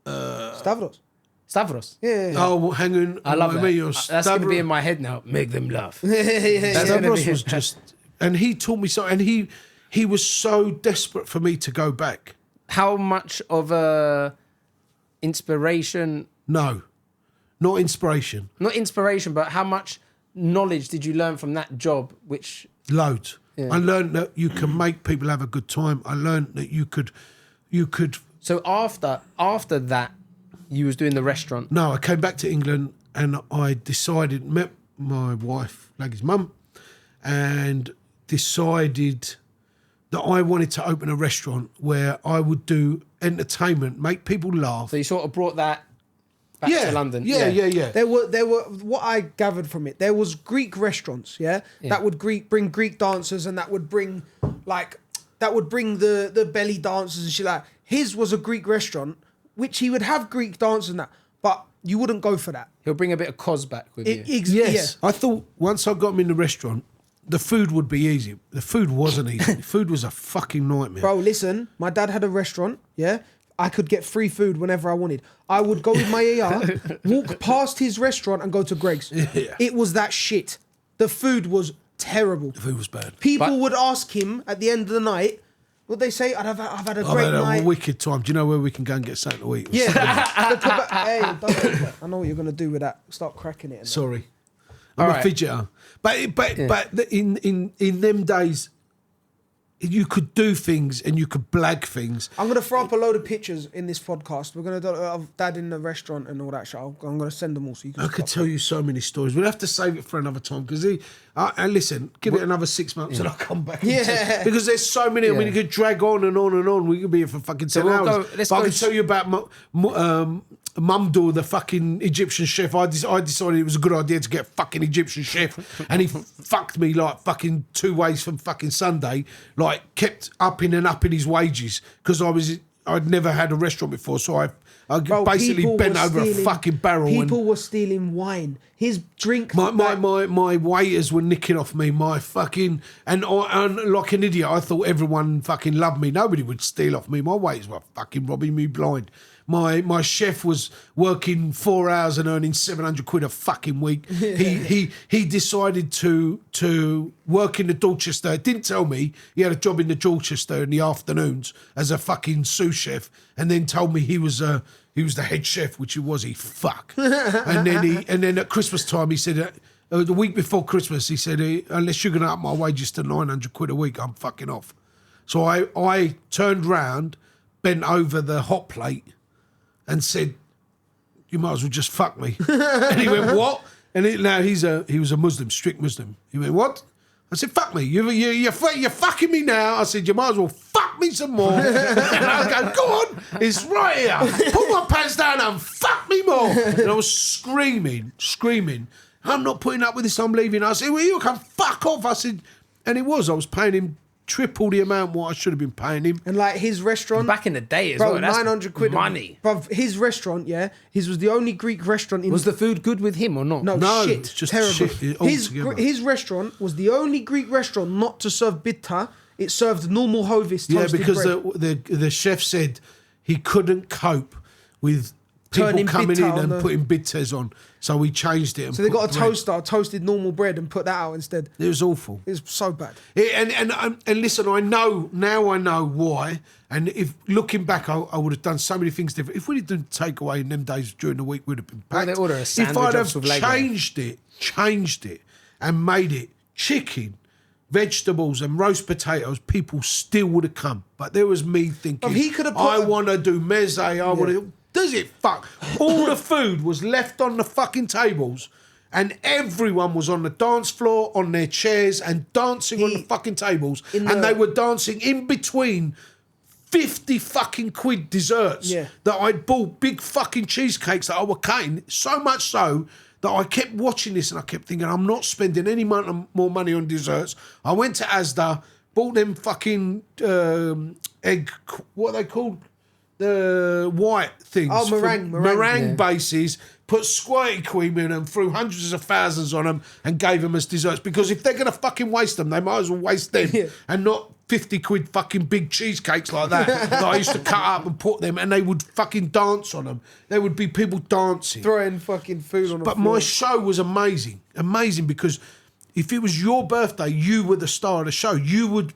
Stavros. Stavros. Yeah. Oh, well, hang on. I love that. Me, or That's going to be in my head now. Make them laugh. Yeah. Stavros was just, and he taught me so, and he was so desperate for me to go back. How much of a inspiration, No, not inspiration. not inspiration, but how much knowledge did you learn from that job, which... Loads. I learned that you can make people have a good time. I learned that you could. So after that, you was doing the restaurant. No, I came back to England and I met my wife, Laggy's mum, and decided that I wanted to open a restaurant where I would do entertainment, make people laugh. So you sort of brought that back to London. Yeah. There were what I gathered from it. There was Greek restaurants, that would bring Greek dancers, and that would bring the belly dancers and shit like that. His was a Greek restaurant, which he would have Greek dancers and that, but you wouldn't go for that. He'll bring a bit of cos back with you. Yes. I thought once I got him in the restaurant, the food would be easy. The food wasn't easy. The food was a fucking nightmare. Bro, listen, my dad had a restaurant, I could get free food whenever I wanted. I would go with my AR, walk past his restaurant and go to Greg's. Yeah. It was that shit. The food was terrible. The food was bad. People would ask him at the end of the night, what they say, I've had a great I've had night. a wicked time. Do you know where we can go and get something to eat? Yeah. Hey, don't do that. I know what you're going to do with that. Start cracking it. Sorry. I'm All a right. fidgeter. But in them days, you could do things and you could blag things. I'm going to throw up a load of pictures in this podcast. We're going to do of Dad in the restaurant and all that shit. I'm going to send them all so you can I could tell you so many stories. We'll have to save it for another time because and listen, give it another 6 months and I'll come back. And Yeah. because there's so many. I mean, you could drag on and on and on. We could be here for fucking 10 we'll hours. let's But I go can tell you about Mumdor, the fucking Egyptian chef. I decided it was a good idea to get a fucking Egyptian chef, and he fucked me like fucking 2 ways from fucking Sunday. Like kept upping and upping his wages because I'd never had a restaurant before, so I Bro, basically people bent were over a stealing- fucking barrel. People were stealing wine. His drink. My waiters were nicking off me. My fucking and like an idiot, I thought everyone fucking loved me. Nobody would steal off me. My waiters were fucking robbing me blind. My chef was working 4 hours and earning 700 quid a fucking week. He decided to work in the Dorchester. Didn't tell me he had a job in the Dorchester in the afternoons as a fucking sous chef, and then told me he was the head chef, which he was. He fuck. And then at Christmas time he said. The week before Christmas, he said, unless you're going to up my wages to 900 quid a week, I'm fucking off. So I turned round, bent over the hot plate and said, you might as well just fuck me. And he went, what? And he was a Muslim, strict Muslim. He went, what? I said, fuck me. You're fucking me now. I said, you might as well fuck me some more. And I go on, it's right here. Pull my pants down and fuck me more. And I was screaming. I'm not putting up with this, I'm leaving. I said, well, you can fuck off. I said, and I was paying him triple the amount what I should have been paying him. And like his restaurant... Back in the day as bro, well, that's 900 quid money. Bro, his restaurant, his was the only Greek restaurant in... Was the food good with him or not? No, No, shit, it's just terrible. shit altogether. His restaurant was the only Greek restaurant not to serve bitter. It served normal hovis toasted because bread. the chef said he couldn't cope with people Turning coming bitter in on and the- putting bitters on. So we changed it. And So they put got a bread. toaster, toasted normal bread, and put that out instead. It was awful. It was so bad. And listen, I know why. And if looking back, I would have done so many things different. If we didn't take away in them days during the week, we'd have been packed. they order a If sandwich I'd up have with Lego. changed it, and made it chicken, vegetables, and roast potatoes, people still would have come. But there was me thinking, He could have put I a- want to do meze. I want to. Does it fuck? All the food was left on the fucking tables. And everyone was on the dance floor, on their chairs, and dancing on the fucking tables. And they were dancing in between 50 fucking quid desserts that I'd bought, big fucking cheesecakes that I were cutting. So much so that I kept watching this and I kept thinking, I'm not spending any more money on desserts. I went to Asda, bought them fucking egg, what are they called? The white things. Oh, meringue. Bases, put squirty cream in them, threw hundreds of thousands on them and gave them as desserts. Because if they're going to fucking waste them, they might as well waste them and not 50 quid fucking big cheesecakes like that I used to cut up and put them and they would fucking dance on them. There would be people dancing. Throwing fucking food on the But floor. my show was amazing. Amazing because if it was your birthday, you were the star of the show. You would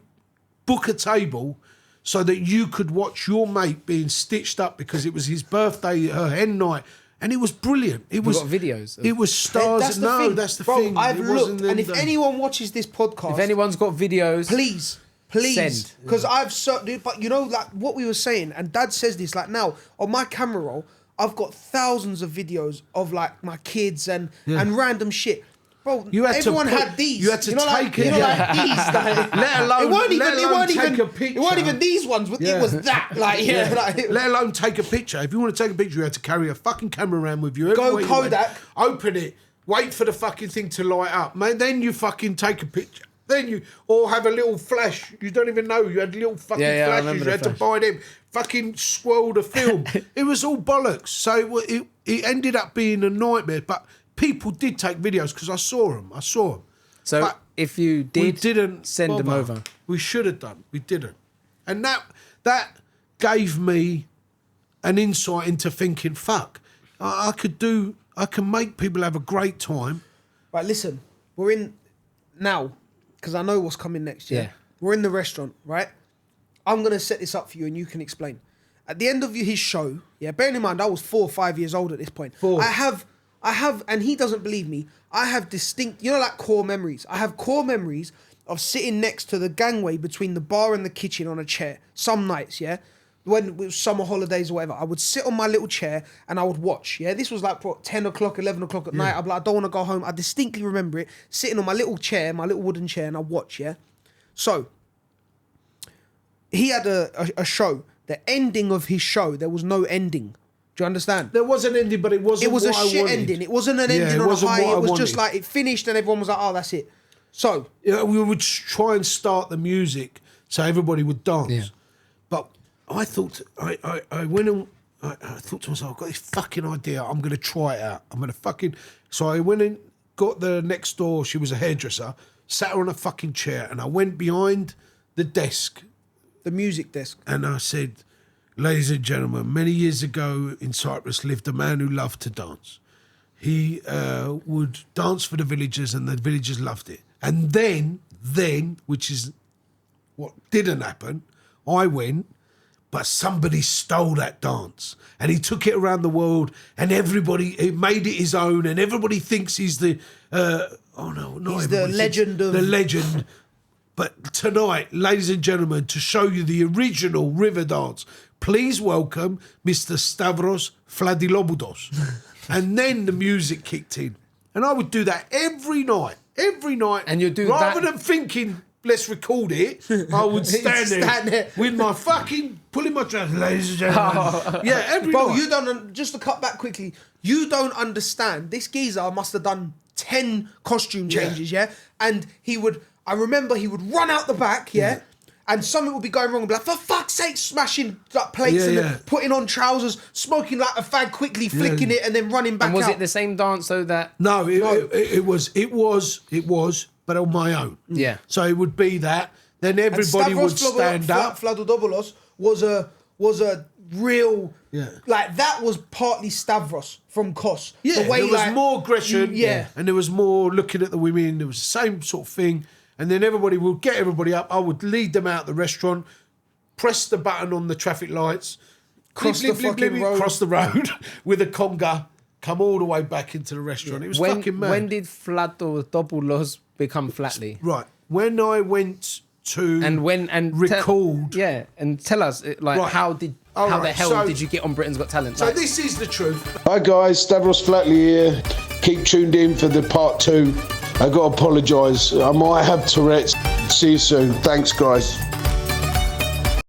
book a table so that you could watch your mate being stitched up because it was his birthday, her hen night, and it was brilliant. It was got videos. It was stars. That's the thing. That's the Bro, thing. I've It wasn't looked, them and if days. anyone watches this podcast, If anyone's got videos, please, Send. because I've certainly, but you know, like what we were saying, and Dad says this, like now on my camera roll, I've got thousands of videos of like my kids and random shit. Bro, everyone had these. You had to like, take it. like these. Like, Let alone, it weren't even. let It alone weren't take even. a picture. It weren't even these ones. It was that. Like like, Let alone take a picture. If you want to take a picture, you had to carry a fucking camera around with you. Go everywhere you went. Kodak. Open it. Wait for the fucking thing to light up. Man, then you fucking take a picture. Then you, or have a little flash. You don't even know. You had little fucking I flashes. remember You the had to flash. buy them. Fucking swirl the film. It was all bollocks. So it ended up being a nightmare. But people did take videos because I saw them. So But if you we did, didn't send them bother. over. We should have done. We didn't. And that gave me an insight into thinking, fuck, I can make people have a great time. Right, listen, we're in now because I know what's coming next year. Yeah. We're in the restaurant, right? I'm gonna set this up for you, and you can explain. At the end of his show, bearing in mind I was 4 or 5 years old at this point. 4. I have, and he doesn't believe me. I have distinct, like core memories. I have core memories of sitting next to the gangway between the bar and the kitchen on a chair. Some nights, when it was summer holidays or whatever, I would sit on my little chair and I would watch. This was like 10 o'clock, 11 o'clock at night. I'd be like, I don't want to go home. I distinctly remember it, sitting on my little chair, my little wooden chair, and I watch. So he had a show. The ending of his show, there was no ending. Do you understand? There was an ending, but it wasn't. It was a what I shit wanted. ending. It wasn't an Yeah, ending it on a wasn't high. what I It was just wanted. like it finished and everyone was like, oh, that's it. So We would try and start the music so everybody would dance. Yeah. But I thought, I went and I thought to myself, I've got this fucking idea. I'm going to try it out. I'm going to fucking. So I went and got the next door. She was a hairdresser. Sat her on a fucking chair, and I went behind the desk the music desk. and I said, Ladies and gentlemen, many years ago in Cyprus lived a man who loved to dance. He would dance for the villagers and the villagers loved it. And then, which is what didn't happen, I went, but somebody stole that dance and he took it around the world and everybody, he made it his own and everybody thinks he's the, He's the legend of... The legend. But tonight, ladies and gentlemen, to show you the original river dance, please welcome Mr. Stavros Flatley. And then the music kicked in. And I would do that every night. And you'd do rather that... than thinking, let's record it, I would stand there with my fucking, pulling my trousers, ladies and gentlemen. Yeah, every Bro, night. you don't, just to cut back quickly, you don't understand. This geezer must have done 10 costume changes, yeah? And I remember he would run out the back, yeah? And something would be going wrong and be like, for fuck's sake, smashing like, plates and then putting on trousers, smoking like a fag, quickly flicking it and then running back And was out. it the same dance so that... No, it was, but on my own. Yeah. So it would be that. Then everybody would stand up. Flatley was a real... Yeah. Like, that was partly Stavros from Kos. Yeah, the way, there was more aggression. Yeah. And there was more looking at the women. There was the same sort of thing. And then everybody would get everybody up. I would lead them out the restaurant, press the button on the traffic lights, cross the road with a conga, come all the way back into the restaurant. It was fucking mad. When did Flatodopoulos become Flatley? Right. When I went to record... and tell us, how the hell did you get on Britain's Got Talent? So this is the truth. Hi guys, Stavros Flatley here. Keep tuned in for the part 2. I got to apologise. I might have Tourette's. See you soon. Thanks, guys.